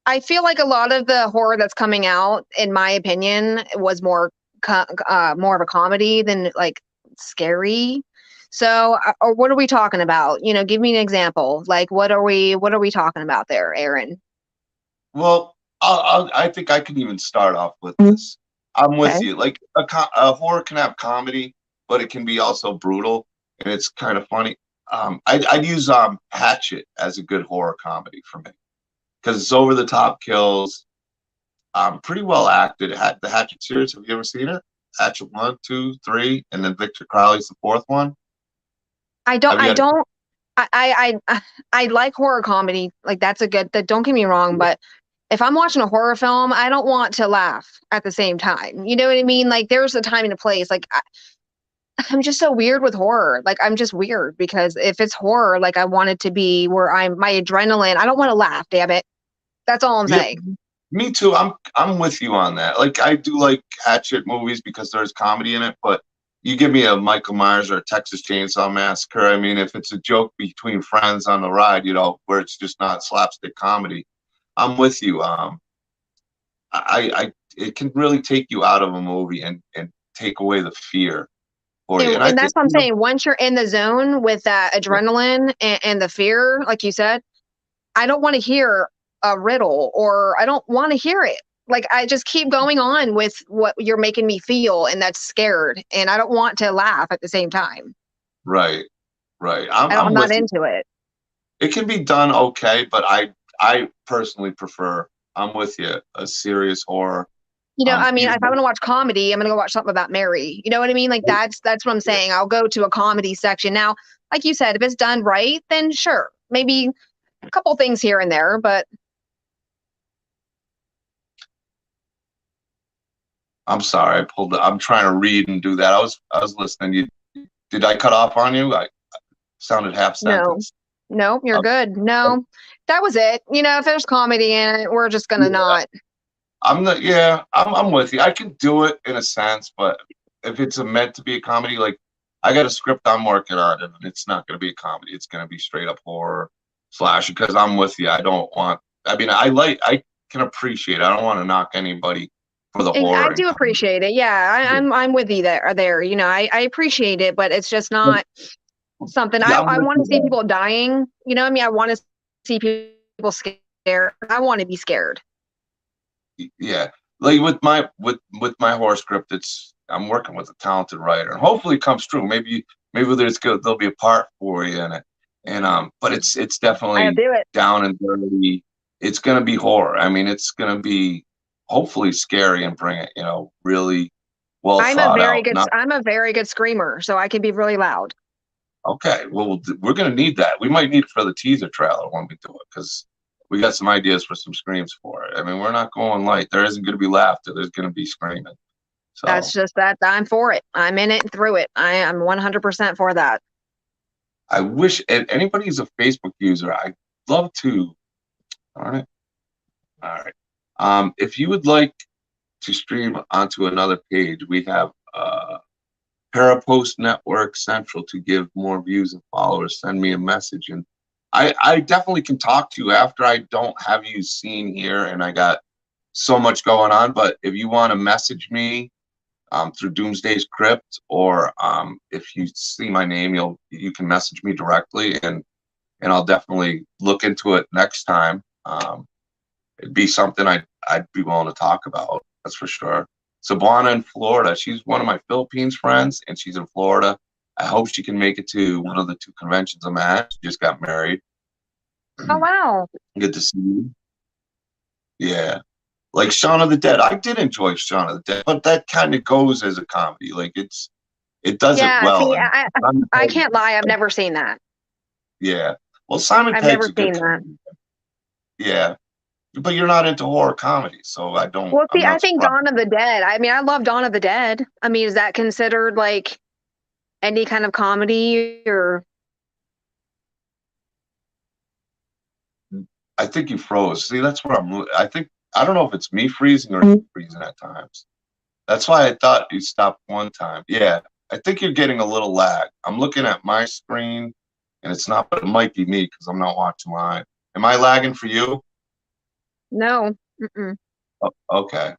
I feel like a lot of the horror that's coming out, in my opinion, was more of a comedy than like scary. So, or what are we talking about? Give me an example. Like, what are we talking about there, Aaron? Well, I think I can even start off with this. I'm with Okay. you. Like a horror can have comedy, but it can be also brutal, and it's kind of funny. I'd use Hatchet as a good horror comedy for me because it's over the top kills, pretty well acted. The Hatchet series. Have you ever seen it? Hatchet 1, 2, 3, and then Victor Crowley's the fourth one. I don't. Have you I had? don't. I like horror comedy. Like that's a good. That don't get me wrong, but if I'm watching a horror film, I don't want to laugh at the same time. You know what I mean? Like there's a time and a place. Like I'm just so weird with horror. Like I'm just weird because if it's horror, like I want it to be where my adrenaline. I don't want to laugh. Damn it. That's all I'm Yeah, saying. me too. I'm with you on that. Like I do like Hatchet movies because there's comedy in it, but you give me a Michael Myers or a Texas Chainsaw Massacre. I mean, if it's a joke between friends on the ride, where it's just not slapstick comedy, I'm with you. I it can really take you out of a movie and take away the fear for you. And, And I and think that's what I'm saying. Once you're in the zone with that adrenaline and the fear, like you said, I don't want to hear a riddle or I don't want to hear it. Like I just keep going on with what you're making me feel, and that's scared. And I don't want to laugh at the same time. right, right. I'm I'm not with you. into it. It can be done okay, but I personally prefer. I'm with you. A serious horror. I mean, Either if I want to watch comedy, I'm gonna go watch something about Mary. You know what I mean? Like that's what I'm yeah, saying. I'll go to a comedy section. Now, like you said, if it's done right, then sure, maybe a couple things here and there, but I'm sorry. I'm trying to read and do that. I was listening. Did I cut off on you? I sounded half no, sentence. no, you're Uh, good. No, that was it. If there's comedy in it, we're just gonna yeah, not. I'm not. Yeah, I'm with you. I can do it in a sense, but if it's meant to be a comedy, like I got a script I'm working on, and it's not going to be a comedy. It's going to be straight up horror slash. Because I'm with you. I don't want. I mean, I can appreciate. I don't want to knock anybody for the I horror and do comedy. appreciate it. Yeah, I'm with you there. There, I appreciate it, but it's just not something Yeah, I'm I with want to you see there. people dying. You know what I mean? I want to see people scared. I want to be scared. Yeah, like with my horror script, it's I'm working with a talented writer, and hopefully it comes true. Maybe there'll be a part for you in it, and but it's I'll definitely do it. down and dirty. It's gonna be horror. I mean, it's gonna be hopefully scary and bring it, really well thought out. Not I'm a very good screamer, so I can be really loud. okay. Well, we're gonna need that. We might need it for the teaser trailer when we do it because we got some ideas for some screams for it. I mean, we're not going light. There isn't going to be laughter. There's going to be screaming. That's So just that I'm for it. I'm in it and through it. I am 100% for that. I wish if anybody's a Facebook user, I'd love to. All right. All right. If you would like to stream onto another page, we have Parapost Network Central to give more views and followers. Send me a message, and I definitely can talk to you after I don't have you seen here, and I got so much going on. But if you want to message me through Doomsday's Krypt, or if you see my name, you can message me directly, and I'll definitely look into it next time. It'd be something I'd be willing to talk about. That's for sure. Sabuana in Florida. She's one of my Philippines friends, and she's in Florida. I hope she can make it to one of the two conventions I'm at. She just got married. Oh wow. Good to see you. Yeah. Like Shaun of the Dead. I did enjoy Shaun of the Dead, but that kind of goes as a comedy. Like it does it Yeah, well. see, And I can't lie. I've never seen that. yeah. Well, Simon I've Pegg's never a good seen that. comedian. Yeah. But you're not into horror comedy, so Well, I'm see, I not think surprised. Dawn of the Dead. I mean, I love Dawn of the Dead. I mean, is that considered like any kind of comedy or? I think you froze. See, that's where I don't know if it's me freezing or you freezing at times. That's why I thought you stopped one time. Yeah. I think you're getting a little lag. I'm looking at my screen and it's not, but it might be me because I'm not watching mine. Am I lagging for you? No. Mm-mm. Okay.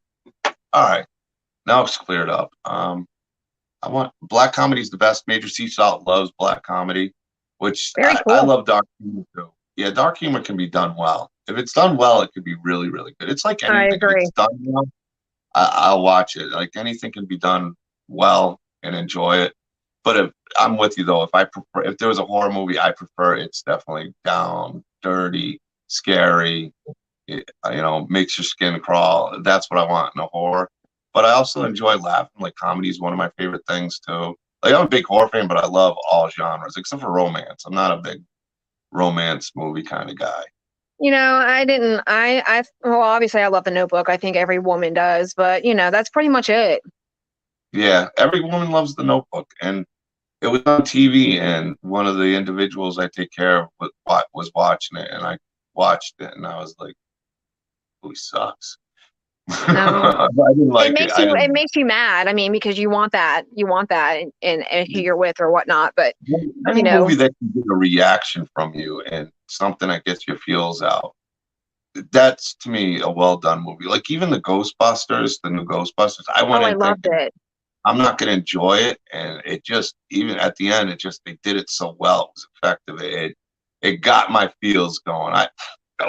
All right. Now it's cleared up. I want black comedy is the best. Major Sea Salt loves black comedy, which Very I cool. love dark humor too. Yeah, dark humor can be done well. If it's done well, it could be really, really good. It's like I anything. If agree. it's done well, I'll watch it. Like anything can be done well and enjoy it. But if I'm with you though, if there was a horror movie, I prefer it's definitely down, dirty, scary. Makes your skin crawl. That's what I want in a horror. But I also enjoy laughing. Like comedy is one of my favorite things too. Like I'm a big horror fan, but I love all genres except for romance. I'm not a big romance movie kind of guy. I didn't, well, obviously I love The Notebook. I think every woman does, but that's pretty much it. Yeah, every woman loves The Notebook, and it was on TV, and one of the individuals I take care of was watching it, and I watched it, and I was like, "Movie sucks." No, I didn't it like it. makes I you, it didn't. makes you mad. I mean, because you want that and who you're with or whatnot. But, Any movie that can get a reaction from you and something that gets your feels out, that's to me a well done movie. Like even the Ghostbusters, the new Ghostbusters, I went oh, I in loved thinking it. I'm not going to enjoy it, and it just even at the end, they did it so well. It was effective. It got my feels going. I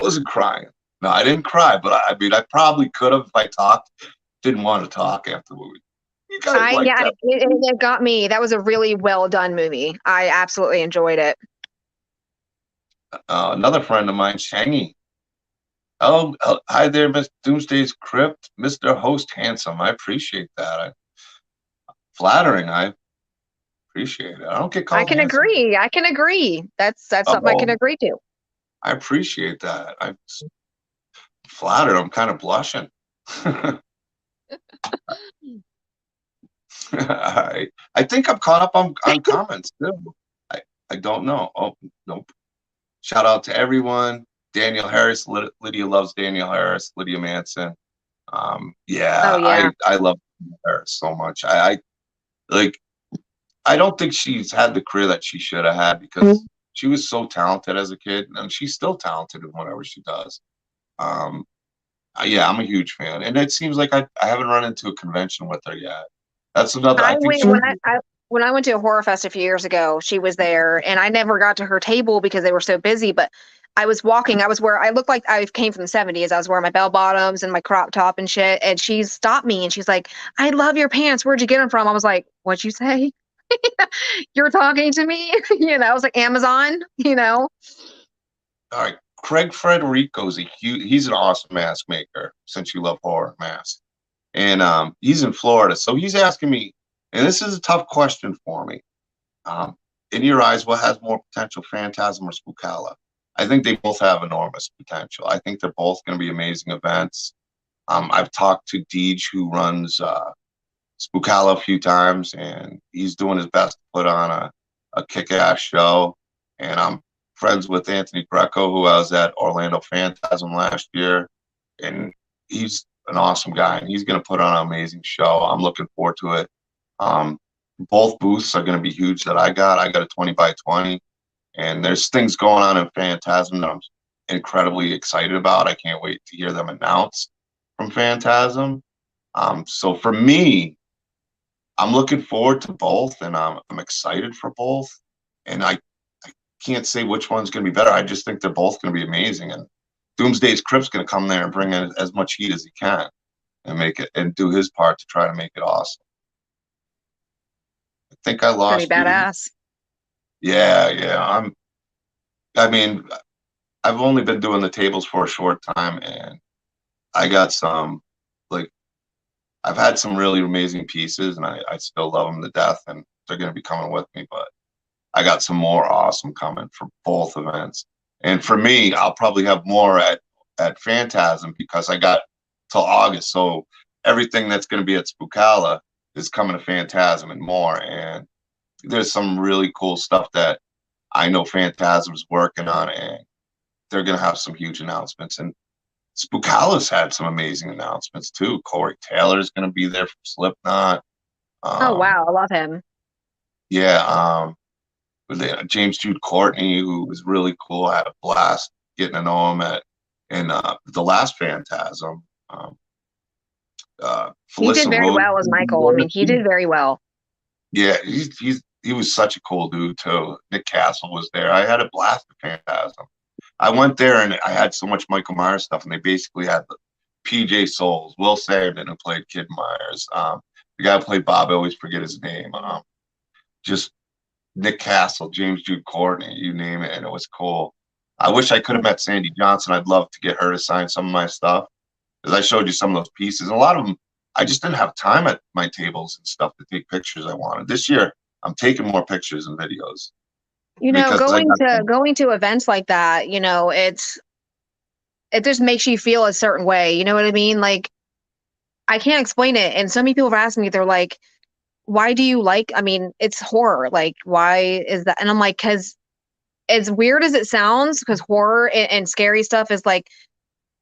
wasn't crying. No, I didn't cry, but I mean, I probably could have if I talked. Didn't want to talk after the movie. You guys like Yeah, that? it got me. That was a really well done movie. I absolutely enjoyed it. Another friend of mine, Shangy. Hi there, Miss Doomsday's Krypt, Mr. Host Handsome. I appreciate that. Flattering. I appreciate it. I don't get I called can handsome. agree. I can agree. That's something I can Oh, agree to. I appreciate that. I'm flattered. I'm kind of blushing. I think I'm caught up on comments too. I, I don't know. Oh, nope. Shout out to everyone. Daniel Harris. Lydia loves Daniel Harris. Lydia Manson. Oh Yeah, yeah. I love Harris so much. I like. I don't think she's had the career that she should have had because she was so talented as a kid, and she's still talented in whatever she does. Um, yeah, I'm a huge fan, and it seems like I haven't run into a convention with her yet. That's another. I I think went she. when I went to a horror fest a few years ago, she was there and I never got to her table because they were so busy, but I was walking, I was where I looked like I came from the 70s. I was wearing my bell bottoms and my crop top and shit. And she stopped me and she's like, I love your pants. Where'd you get them from? I was like, what'd you say? You're talking to me? I was like, Amazon, All right, Craig Frederico's he's an awesome mask maker. Since you love horror masks, and he's in Florida, so he's asking me, and this is a tough question for me. Um, in your eyes, what has more potential, Phantasm or Spookala? I think they both have enormous potential. I think they're both going to be amazing events. I've talked to Deej, who runs Spookala a few times, and he's doing his best to put on a kick-ass show. And I'm friends with Anthony Greco, who I was at Orlando Phantasm last year, and he's an awesome guy, and he's going to put on an amazing show. I'm looking forward to it. Um, both booths are going to be huge that I got. I got a 20 by 20, and there's things going on in Phantasm that I'm incredibly excited about. I can't wait to hear them announced from Phantasm. So for me, I'm looking forward to both, and I'm excited for both. And I can't say which one's going to be better. I just think they're both going to be amazing. And Doomsday's Krypt's going to come there and bring in as much heat as he can and make it and do his part to try to make it awesome. I think I pretty lost you. badass. Yeah, yeah. I mean, I've only been doing the tables for a short time, and I got some like I've had some really amazing pieces, and I still love them to death, and they're going to be coming with me. But I got some more awesome coming for both events. And for me, I'll probably have more at Phantasm because I got till August. So everything that's going to be at Spookala is coming to Phantasm and more. And there's some really cool stuff that I know Phantasm's working on, and they're going to have some huge announcements. And Spookala's had some amazing announcements too. Corey Taylor's going to be there from Slipknot. Oh Um, wow, I love him. yeah, with James Jude Courtney, who was really cool. I had a blast getting to know him at in the last Phantasm. He did Felissa very Rose. well as Michael. I mean, he did very well. Yeah, he was such a cool dude too. Nick Castle was there. I had a blast at Phantasm. I went there and I had so much Michael Myers stuff, and they basically had the PJ Souls, Will Sampson, who played Kid Myers, the guy who played Bob, I always forget his name. Just Nick Castle, James Jude Courtney, you name it, and it was cool. I wish I could have met Sandy Johnson. I'd love to get her to sign some of my stuff, because I showed you some of those pieces. And a lot of them, I just didn't have time at my tables and stuff to take pictures I wanted. This year, I'm taking more pictures and videos You know, because I got going to events like that, you know, it just makes you feel a certain way. You know what I mean? Like I can't explain it. And so many people have asked me, they're like, why do you like, I mean, it's horror. Like, why is that? And I'm like, because as weird as it sounds, because horror and scary stuff is like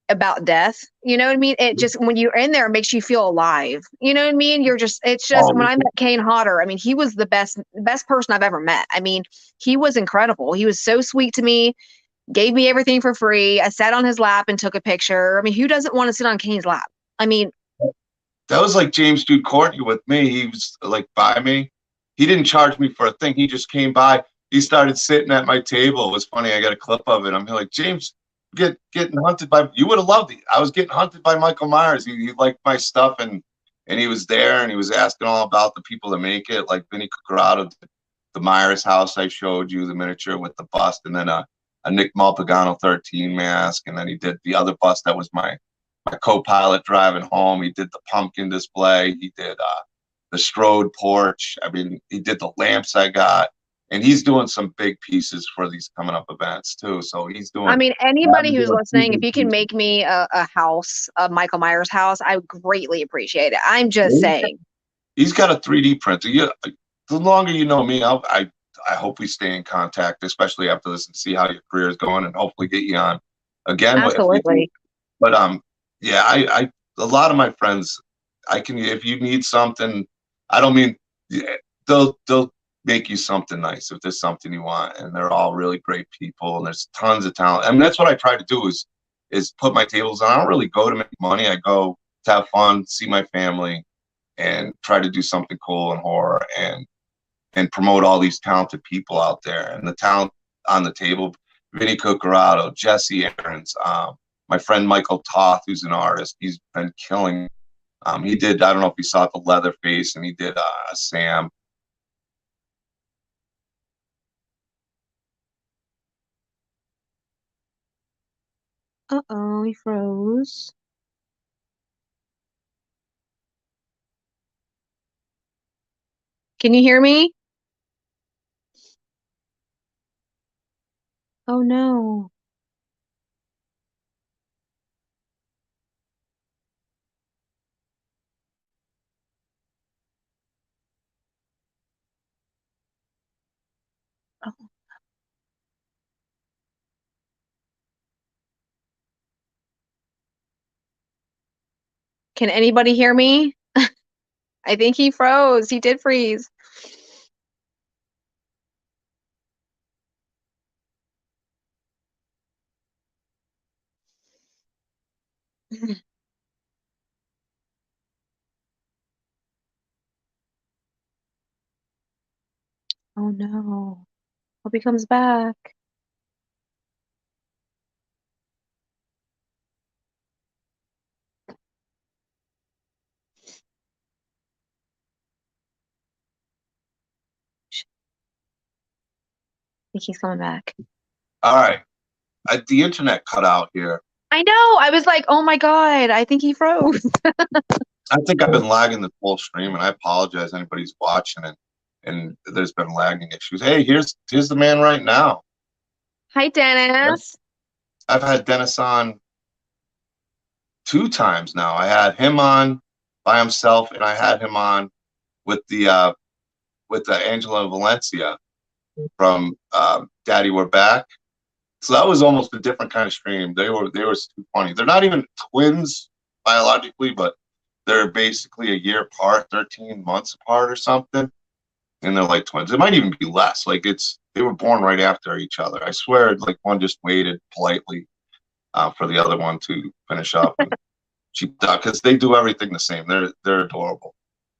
about death. You know what I mean? It just, when you're in there, it makes you feel alive. You know what I mean? It's just, when oh, I met Kane Hodder, I mean, he was the best person I've ever met. I mean, he was incredible. He was so sweet to me, gave me everything for free. I sat on his lap and took a picture. I mean, who doesn't want to sit on Kane's lap? I mean, that was like James Jude Courtney with me. He was like by me. He didn't charge me for a thing. He just came by. He started sitting at my table. It was funny. I got a clip of it. I'm like, James, getting hunted by. You would have loved it. I was getting hunted by Michael Myers. He liked my stuff, and he was there, and he was asking all about the people that make it, like Vinny Cucarato, the Myers house I showed you, the miniature with the bust, and then a Nick Malpagano 13 mask, and then he did the other bust that was my co-pilot driving home. He did the pumpkin display. He did the Strode porch. I mean, he did the lamps I got, and he's doing some big pieces for these coming up events too. So he's I doing. mean, I'm anybody who's doing two listening, if big you can pieces. make me a house, a Michael Myers house, I would greatly appreciate it. I'm just saying. He's got a 3D printer. Yeah, the longer you know me, I hope we stay in contact, especially after this, and see how your career is going, and hopefully get you on again if you do. Absolutely. But yeah, I a lot of my friends, I can, if you need something, I don't mean, yeah, they'll make you something nice if there's something you want, and they're all really great people, and there's tons of talent. I mean, that's what I try to do is put my tables on. I don't really go to make money. I go to have fun, see my family, and try to do something cool in horror, and promote all these talented people out there, and the talent on the table. Vinny Cucarato, Jesse Aarons, my friend Michael Toth, who's an artist. He's been killing. He did, I don't know if you saw it, the Leatherface, and he did Sam. Uh-oh, he froze. Can you hear me? Oh no. Oh, can anybody hear me? I think he froze. He did freeze. Oh no. Hope he comes back. I think he's coming back. All right, the internet cut out here. I know. I was like, oh my God, I think he froze. I think I've been lagging the full stream, and I apologize anybody's watching it. And there's been lagging issues. Hey, here's the man right now. Hi, Dennis. I've had Dennis on 2 times now. I had him on by himself, and I had him on with the Angela Valencia from Daddy We're Back. So that was almost a different kind of stream. They were too funny. They're not even twins biologically, but they're basically a year apart, 13 months apart or something. And they're like twins. It might even be less. Like they were born right after each other. I swear, like one just waited politely for the other one to finish up. And she, because they do everything the same. They're adorable.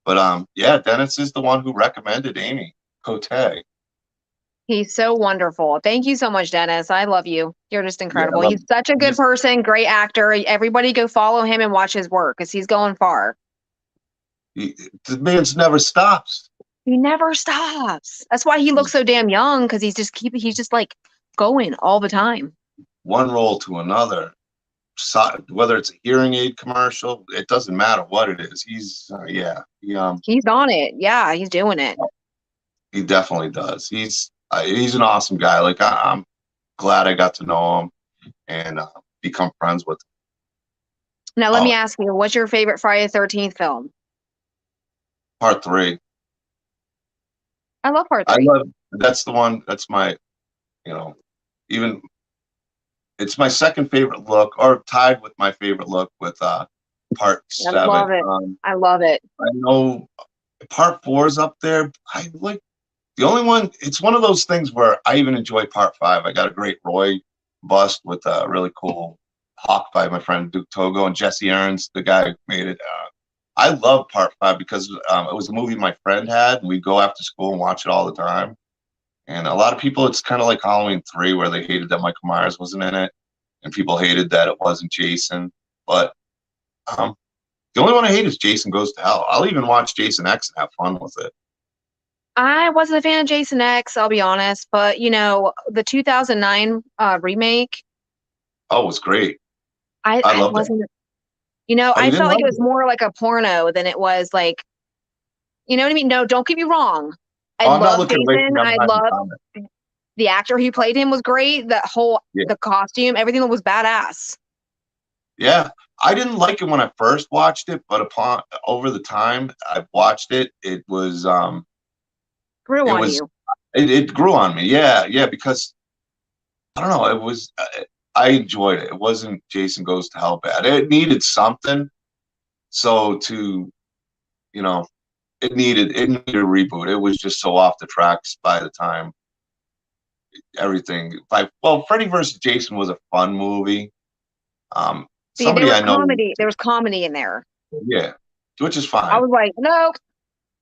But yeah, Dennis is the one who recommended Amy Cote. He's so wonderful. Thank you so much, Dennis. I love you. You're just Yeah, I incredible. love He's such a good just person, great actor. Everybody go follow him and watch his work because he's going far. he, the man's never stops. He never stops. That's why he looks so damn young because he's just like going all the time. One role to another. Whether it's a hearing aid commercial, it doesn't matter what it is. He's yeah, He's on it. Yeah, he's doing it. he definitely does. He's an awesome guy. Like I'm glad I got to know him and become friends with him. Now let me ask you, what's your favorite Friday the 13th film? Part 3. I love part I 3. love that's the one. That's my, even it's my second favorite look, or tied with my favorite look with part I 7. love it. I love it. I know part 4 is up there. I like the only one. It's one of those things where I even enjoy part 5. I got a great Roy bust with a really cool hawk by my friend Duke Togo and Jesse Ernst, the guy who made it. I love part 5 because it was a movie my friend had, and we'd go after school and watch it all the time. And a lot of people, it's kind of like Halloween 3, where they hated that Michael Myers wasn't in it, and people hated that it wasn't Jason. But the only one I hate is Jason Goes to Hell. I'll even watch Jason X and have fun with it. I wasn't a fan of Jason X, I'll be honest, but the 2009 remake. Oh, it was great. I love wasn't. that. I You didn't felt like like it was it? more like a porno than it was like, you know what I mean? No, don't get me wrong. I Oh, I'm not love looking away from Jason. you. I'm I glad you love found it. the actor who played him was great. Yeah. The costume, everything was badass. Yeah. I didn't like it when I first watched it, but over the time I've watched it, it was Grew it on was you. it grew on me. Yeah, because I don't know, it was I enjoyed it. It wasn't Jason Goes to Hell bad. It needed something. So you know, it needed a reboot. It was just so off the tracks by the time everything. Freddy versus Jason was a fun movie. See, there Somebody was I know, comedy. There was comedy in there. yeah, which is I fine. was like, no,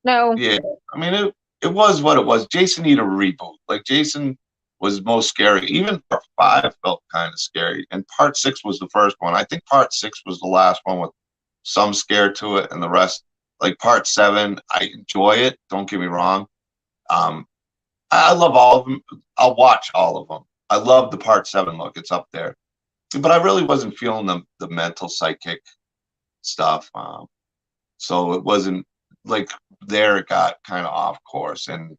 no. Yeah, I mean it was what it was. Jason needed a reboot. Like Jason was most scary. Even part 5 felt kind of scary, and part 6 was the first one. I think part 6 was the last one with some scare to it, and the rest, like part 7, I enjoy it. Don't get me wrong. Um, I love all of them. I'll watch all of them. I love the part 7 look. It's up there, but I really wasn't feeling the mental psychic stuff. So it wasn't like there. It got kind of off course, and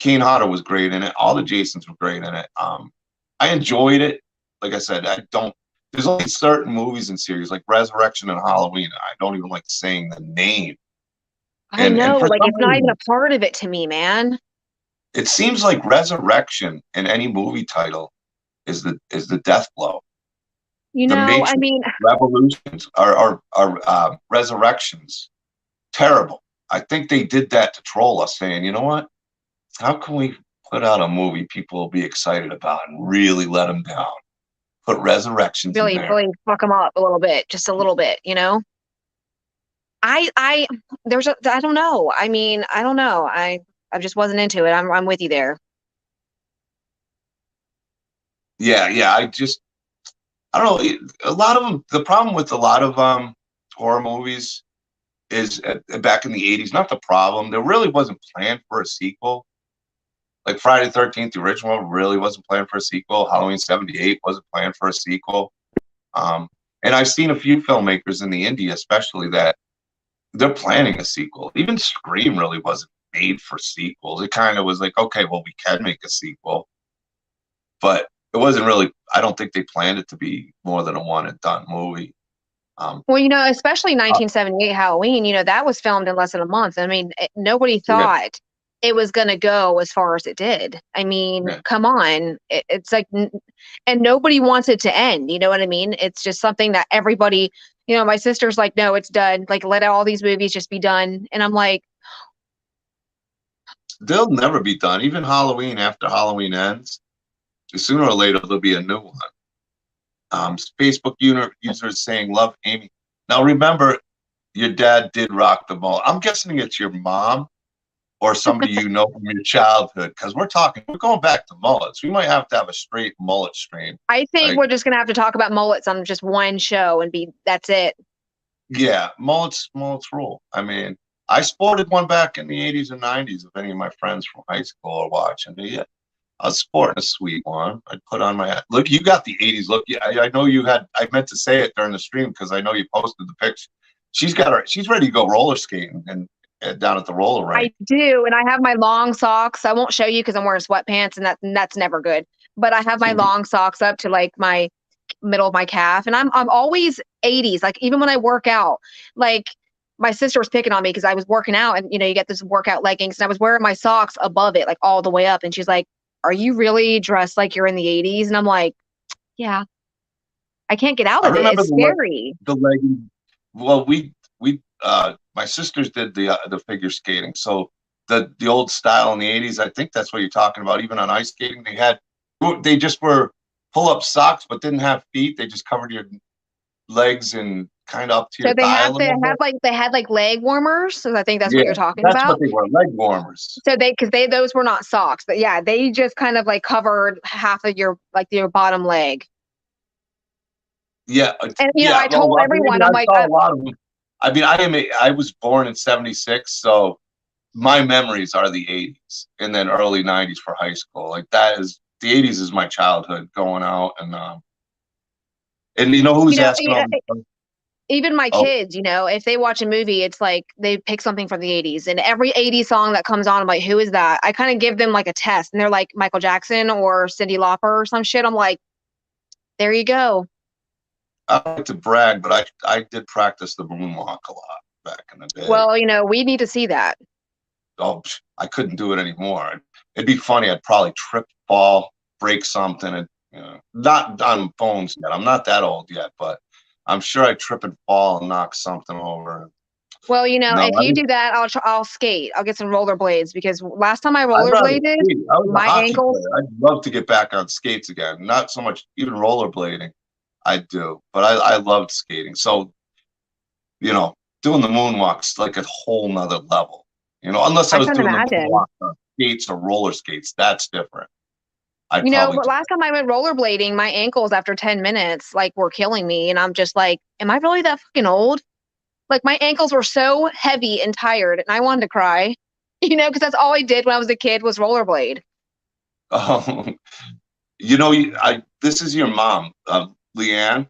Kane Hodder was great in it. All the Jasons were great in it. I enjoyed it. Like I said, I don't. There's only certain movies and series like Resurrection and Halloween. I don't even like saying the name. I And know, for like some it's not even reason, a part of it to me, man. it seems like Resurrection in any movie title is the death blow. The I Matrix mean, Revolutions are resurrections. Terrible. I think they did that to troll us, saying, you know what? How can we put out a movie people will be excited about and really let them down? Put resurrections in really, there. really fuck them up a little bit, just a little bit. I I don't know. I mean, I don't know. I just wasn't into it. I'm with you there. Yeah. I don't know. A lot of them. The problem with a lot of horror movies is back in the '80s. Not the problem. There really wasn't planned for a sequel. Like Friday the 13th, the original really wasn't planned for a sequel. Halloween '78 wasn't planned for a sequel. Um, and I've seen a few filmmakers in the indie, especially, that they're planning a sequel. Even Scream really wasn't made for sequels. It kind of was like, okay, well, we can make a sequel, but it wasn't really. I don't think they planned it to be more than a one and done movie. Um, Well, especially 1978 Halloween, that was filmed in less than a month. I mean, nobody yeah, thought it was going to go as far as it did. I mean, yeah. come on. It's like, and nobody wants it to end. You know what I mean? It's just something that everybody, my sister's like, no, it's done. Like, let all these movies just be done. And I'm like, They'll never be done. Even Halloween, after Halloween ends, sooner or later there'll be a new one. Facebook users saying love Amy. Now remember, your dad did rock the mullet. I'm guessing it's your mom or somebody you know from your childhood, because we're going back to mullets. We might have to have a straight mullet stream. I think Like, we're just gonna have to talk about mullets on just one show and that's it. yeah, mullets rule. I mean, I sported one back in the 80s and 90s. If any of my friends from high school are watching me, yeah, I was sporting a sweet one. I'd put on my hat. Look, you got the 80s look. I know you had. I meant to say it during the stream because I know you posted the picture. She's ready to go roller skating and down at the roller rink. I do, and I have my long socks. I won't show you because I'm wearing sweatpants, and that's never good. But I have my long socks up to like my middle of my calf, and I'm always 80s. Like even when I work out, like my sister was picking on me because I was working out, and you get this workout leggings, and I was wearing my socks above it, like all the way up, and she's like, "Are you really dressed like you're in the 80s?" And I'm like, "Yeah, I can't get out I of it. remember It's scary." the legging. Well, we my sisters did the figure skating, so the old style in the 80s. I think that's what you're talking about. Even on ice skating, they just were pull up socks, but didn't have feet. They just covered your legs and kind of up to So your thigh a little bit. they had like leg warmers. So I think that's Yeah, what you're talking that's what about. they were, leg warmers. So because those were not socks, but yeah, they just kind of like covered half of your bottom leg. Yeah, And yeah. I Well, told I mean, everyone, I'm I like, saw a lot of them. I mean, I was born in '76, so my memories are the '80s and then early '90s for high school. Like that is the '80s is my childhood going out and you know who's asking all these questions? even my Oh, kids, if they watch a movie, it's like they pick something from the 80s, and every 80s song that comes on, I'm like, who is that? I kind of give them like a test, and they're like Michael Jackson or Cyndi Lauper or some shit. I'm like, there you go. I like to brag, but I did practice the moonwalk a lot back in the day. Well, we need to see that. Oh, I couldn't do it anymore. It'd be funny. I'd probably trip, fall, break something, and not on phones yet. I'm not that old yet, but I'm sure I'd trip and fall and knock something over. Well, No, if you do that, I'll skate. I'll get some rollerblades because last time I I'd rather rollerbladed, skate. I was a my hockey ankles. player. I'd love to get back on skates again. Not so much even rollerblading. I do, but I loved skating. So, doing the moonwalk's like a whole nother level. Unless I I was can doing the imagine. moonwalk on skates or roller skates, that's different. I'd probably But do. last time I went rollerblading, my ankles after 10 minutes like were killing me, and I'm just like, am I really that fucking old? Like my ankles were so heavy and tired, and I wanted to cry. Because that's all I did when I was a kid was rollerblade. Oh, this is your mom, Leanne.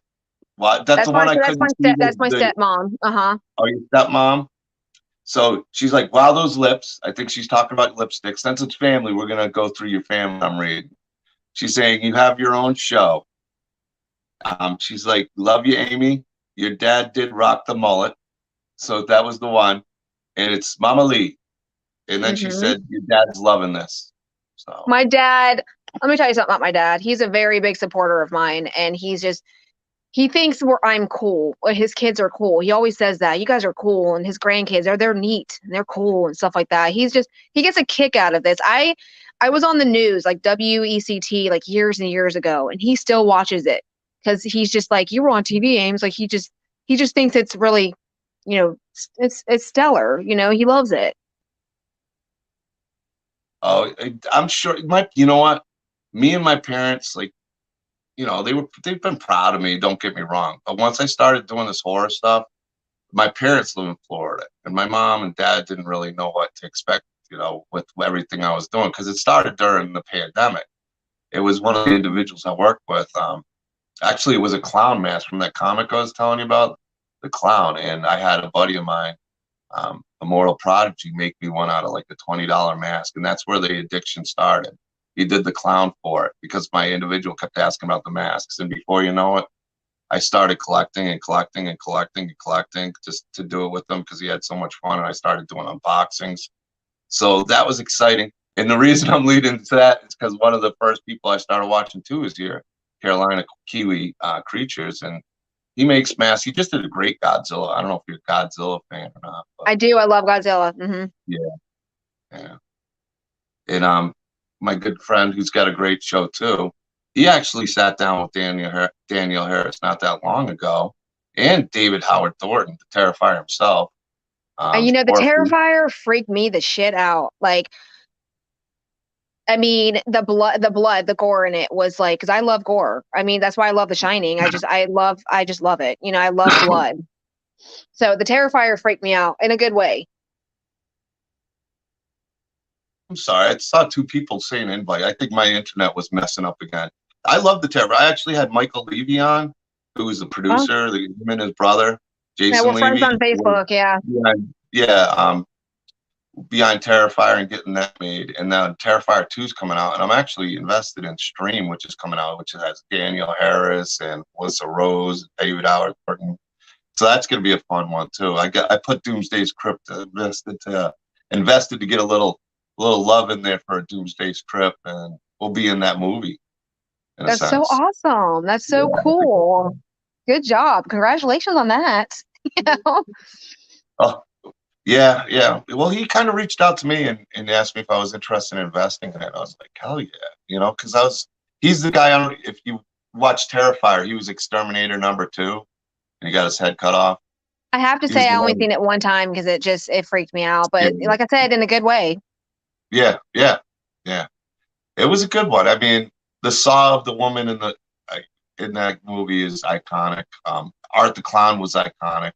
Well, that's the one I couldn't see. That's my stepmom. Uh-huh. Oh, your stepmom. So she's like, wow, those lips. I think she's talking about lipstick. Since it's family, we're gonna go through your family. I'm reading. She's saying you have your own show. She's like, love you, Amy. Your dad did rock the mullet, so that was the one. And it's Mama Lee. And then she Mm-hmm. said, your dad's loving this. So My dad, let me tell you something about my dad. He's a very big supporter of mine, and he thinks I'm cool. Or his kids are cool. He always says that. You guys are cool, and his grandkids they're neat and they're cool and stuff like that. He gets a kick out of this. I was on the news like WECT like years and years ago, and he still watches it because he's just like, you were on TV, Ames. Like he just thinks it's really, it's stellar. He loves it. oh, I'm sure you know what? Me and my parents, like, they've been proud of me, don't get me wrong. But once I started doing this horror stuff, my parents live in Florida, and my mom and dad didn't really know what to expect, with everything I was doing, because it started during the pandemic. It was one of the individuals I worked with. Actually, it was a clown mask from that comic I was telling you about, the clown. And I had a buddy of mine, Immortal Prodigy, make me one out of like a $20 mask. And that's where the addiction started. He did the clown for it because my individual kept asking about the masks. And before you know it, I started collecting and collecting and collecting and collecting just to do it with him because he had so much fun. And I started doing unboxings. So that was exciting. And the reason I'm leading to that is because one of the first people I started watching too is your Carolina Kiwi Creatures. And he makes masks. He just did a great Godzilla. I don't know if you're a Godzilla fan or not. But I do. I love Godzilla. Mm-hmm. yeah, yeah. And my good friend who's got a great show too, he actually sat down with Daniel Harris not that long ago, and David Howard Thornton, the Terrifier himself. And the Orphan. Terrifier freaked me the shit out. Like, I mean, the gore in it was like, because I love gore. I mean, that's why I love The Shining. I just love it. I love blood. So the Terrifier freaked me out in a good way. I'm sorry, I saw two people saying invite. I think my internet was messing up again. I love the Terrifier. I actually had Michael Levy on, who was the Oh, producer, him and his brother, yeah, Jason we're friends Levy. on Facebook. Yeah. Yeah, yeah, behind Terrifier and getting that made. And now Terrifier 2 is coming out, and I'm actually invested in Stream, which is coming out, which has Danielle Harris and Melissa Rose, David Howard Thornton. So that's going to be a fun one too. I put Doomsday's Krypt invested to get a little love in there for a Doomsday's Krypt, and we'll be in that movie in a That's so sense. awesome. That's so Yeah. cool. Good job. Congratulations on that. You know? Oh, yeah, yeah. Well, he kind of reached out to me and asked me if I was interested in investing in it. I was like, hell yeah, because he's the guy. If you watch Terrifier, he was Exterminator #2, and he got his head cut off. I have to He was say I the only one. seen it one time because it freaked me out. Yeah, But like I said, in a good way. yeah, yeah, yeah. It was a good one. I mean, the saw of the woman in that movie is iconic. Art the Clown was iconic.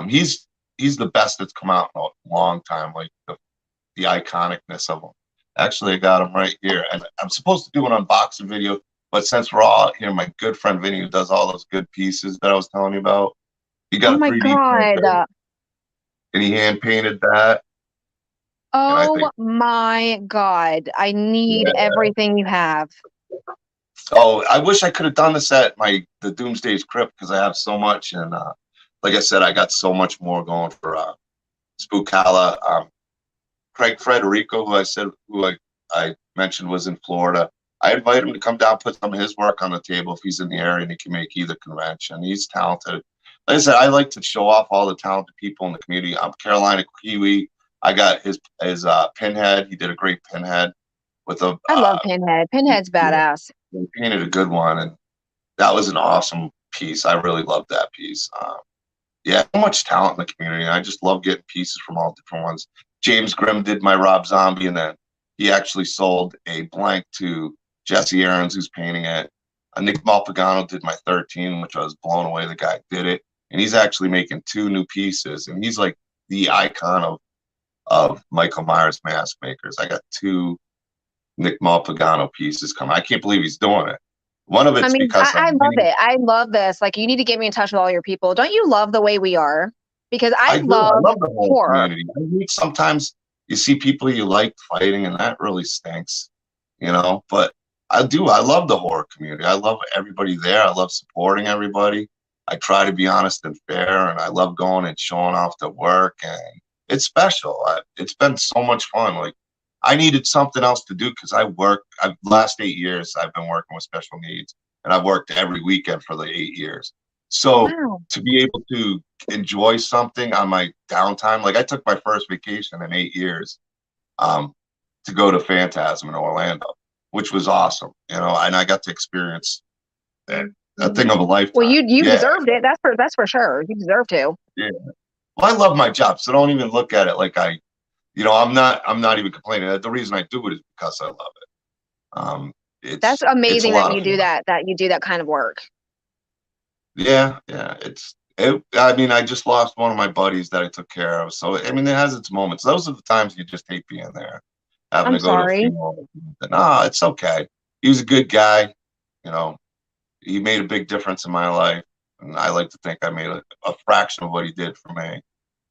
He's the best that's come out in a long time. Like the iconicness of him. Actually, I got him right here, and I'm supposed to do an unboxing video, but since we're all here, my good friend Vinny, who does all those good pieces that I was telling you about, he got Oh a my 3D printer God. and he hand painted that, and I Oh think, my God. I need yeah. everything you have. Oh, I wish I could have done this at the Doomsday's Crypt because I have so much, and like I said, I got so much more going for Spookala. Craig Frederico, who I mentioned was in Florida. I invite him to come down, put some of his work on the table if he's in the area and he can make either convention. He's talented. Like I said, I like to show off all the talented people in the community. I'm Carolina Kiwi. I got his pinhead. He did a great pinhead with a I love Pinhead. Pinhead's badass. he painted a good one, and that was an awesome piece. I really loved that piece. Yeah, so much talent in the community. And I just love getting pieces from all different ones. James Grimm did my Rob Zombie, and then he actually sold a blank to Jesse Aarons, who's painting it. Nick Malpagano did my 13, which I was blown away. The guy did it, and he's actually making 2 new pieces, and he's like the icon of Michael Myers mask makers. I got 2 Nick Malpagano pieces coming. I can't believe he's doing it. One of I it's mean, because I I'm love winning. it. I love this. Like, you need to get me in touch with all your people. Don't you love the way we are? Because I I do. I love love the whole horror. community. I mean, sometimes you see people you like fighting, and that really stinks. But I do. I love the horror community. I love everybody there. I love supporting everybody. I try to be honest and fair, and I love going and showing off the work, and it's special. It's been so much fun. Like I needed something else to do because last 8 years I've been working with special needs, and I've worked every weekend for the 8 years. So Wow. to be able to enjoy something on my downtime, like I took my first vacation in 8 years, um, to go to Phantasm in Orlando, which was awesome, and I got to experience a thing of a Well, lifetime. you Yeah, deserved it. That's for sure. You deserve to. yeah. Well, I love my job, so don't even look at it like I'm not even complaining. The reason I do it is because I love it. Um, That's it's a amazing that lot of you do fun. that you do that kind of work. Yeah, yeah. I mean, I just lost one of my buddies that I took care of. So, I mean, it has its moments. Those are the times you just hate being there, having I'm to go to a sorry. funeral. No, it's okay. He was a good guy. You know, he made a big difference in my life. And I like to think I made a fraction of what he did for me.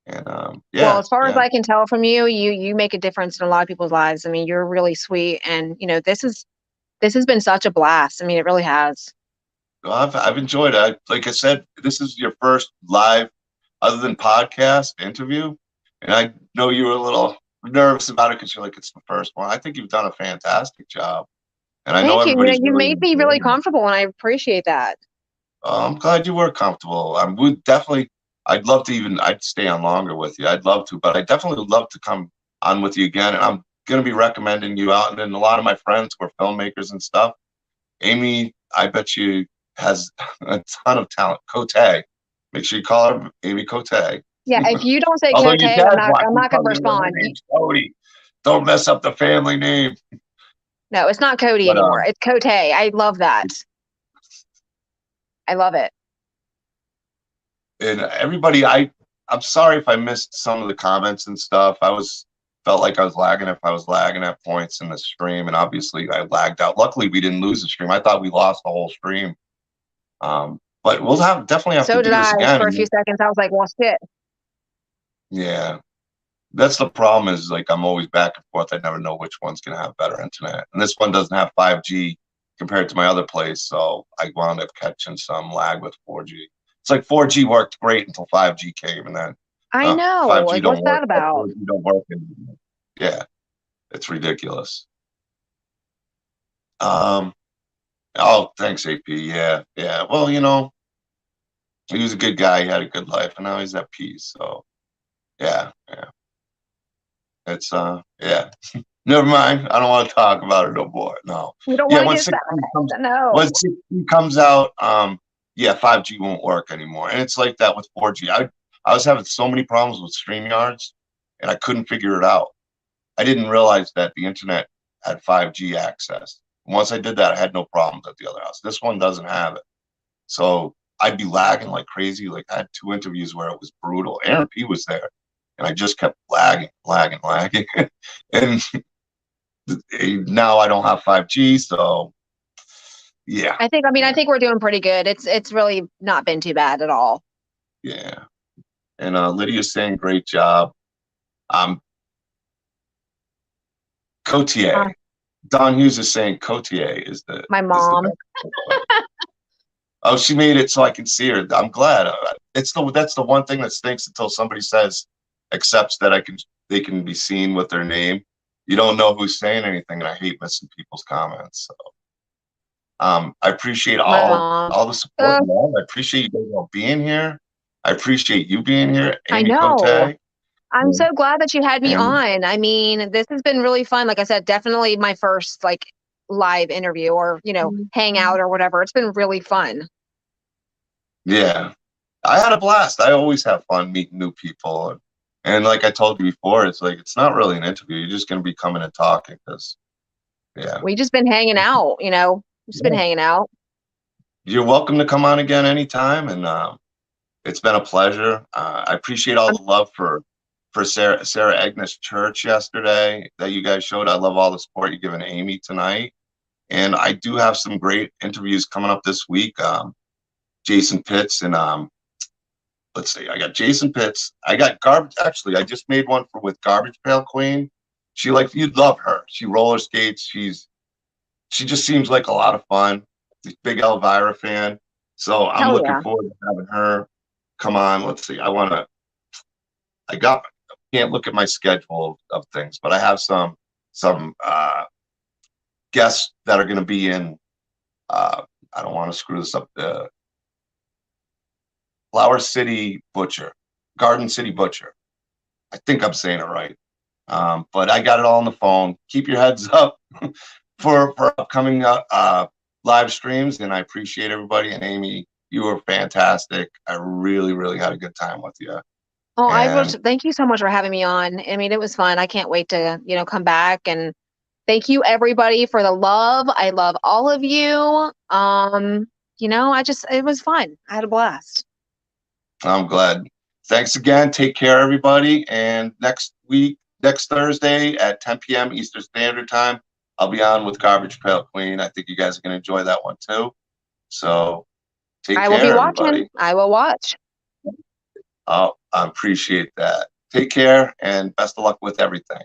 And Well, yeah, as far as yeah. I can tell from you, you make a difference in a lot of people's lives. I mean, you're really sweet, and this has been such a blast. I mean, it really has. Well, I've enjoyed it. Like I said, this is your first live, other than podcast interview, and I know you were a little nervous about it because you're like, it's the first one. I think you've done a fantastic job, and I know Thank you. everybody's You really made me really enjoying it. comfortable, and I appreciate that. I'm glad you were comfortable. I would definitely. I'd love to I'd stay on longer with you. I'd love to, but I definitely would love to come on with you again. And I'm going to be recommending you out. And then a lot of my friends who are filmmakers and stuff. Amy, I bet you has a ton of talent. Cote, Make sure you call her Amy Cote. Yeah, if you don't say Although Cote, your I'm dad's not. I'm watching, not going tell to me her respond. name's Cody. Don't mess up the family name. No, it's not Cody But anymore. It's Cote. I love that. I love it. and everybody, I'm sorry if I missed some of the comments and stuff. Felt like I was lagging if I was lagging at points in the stream, and obviously I lagged out. Luckily, we didn't lose the stream. I thought we lost the whole stream. But we'll definitely have to So do did this I again. for a few seconds. I was like, well, shit. Yeah, that's the problem. Is like I'm always back and forth. I never know which one's gonna have better internet, and this one doesn't have 5G compared to my other place, so I wound up catching some lag with 4G. It's like 4G worked great until 5G came, and then I know. 5G Like, don't what's work. that about? 4G don't work anymore. Yeah, it's ridiculous. Um. Oh, thanks, AP. Yeah, yeah. Well, he was a good guy. He had a good life, and now he's at peace. So, yeah, yeah. It's yeah. Never mind. I don't want to talk about it no more. No. We don't Yeah, want to when get sad. 16 comes, No. when 16 comes out, yeah, 5G won't work anymore. And it's like that with 4G. I was having so many problems with StreamYards, and I couldn't figure it out. I didn't realize that the internet had 5G access. Once I did that, I had no problems at the other house. This one doesn't have it. So I'd be lagging like crazy. Like I had 2 interviews where it was brutal. Aaron P was there, and I just kept lagging. And now I don't have 5G, so yeah. I think. I mean, I think we're doing pretty good. It's really not been too bad at all. Yeah. And Lydia's saying great job. Cotier. Don Hughes is saying Cotier is the My mom. Oh, she made it so I can see her. I'm glad. That's the one thing that stinks until somebody accepts that they can be seen with their name. You don't know who's saying anything, and I hate missing people's comments. So, I appreciate all the support. I appreciate you guys all being here. I appreciate you being here, Amy Cote. I'm so glad that you had me on. I mean, this has been really fun. Like I said, definitely my first like live interview or hangout or whatever. It's been really fun. Yeah, I had a blast. I always have fun meeting new people, and like I told you before, it's like it's not really an interview. You're just gonna be coming and talking because, yeah, we just been hanging out. Just been hanging out. You're welcome to come on again anytime, and it's been a pleasure. I appreciate all the love for Sarah Agnes Church yesterday that you guys showed. I love all the support you're giving Amy tonight, and I do have some great interviews coming up this week. Jason Pitts and let's see, I got Jason Pitts. I got Garbage. Actually, I just made one with Garbage Pail Queen. You'd love her. She roller skates. She just seems like a lot of fun. She's a big Elvira fan, so I'm looking forward to having her come on. Let's see. Can't look at my schedule of things, but I have some guests that are going to be in. I don't want to screw this up. Flower City Butcher, Garden City Butcher. I think I'm saying it right. But I got it all on the phone. Keep your heads up for upcoming live streams, and I appreciate everybody. And Amy, you were fantastic. I really, really had a good time with you. Oh, thank you so much for having me on. I mean, it was fun. I can't wait to, come back, and thank you everybody for the love. I love all of you. It was fun. I had a blast. I'm glad. Thanks again. Take care, everybody. And next Thursday at 10 p.m. Eastern Standard Time, I'll be on with Garbage Pail Queen. I think you guys are going to enjoy that one too. So take care, everybody. I will be watching. Everybody. I will watch. Oh, I appreciate that. Take care and best of luck with everything.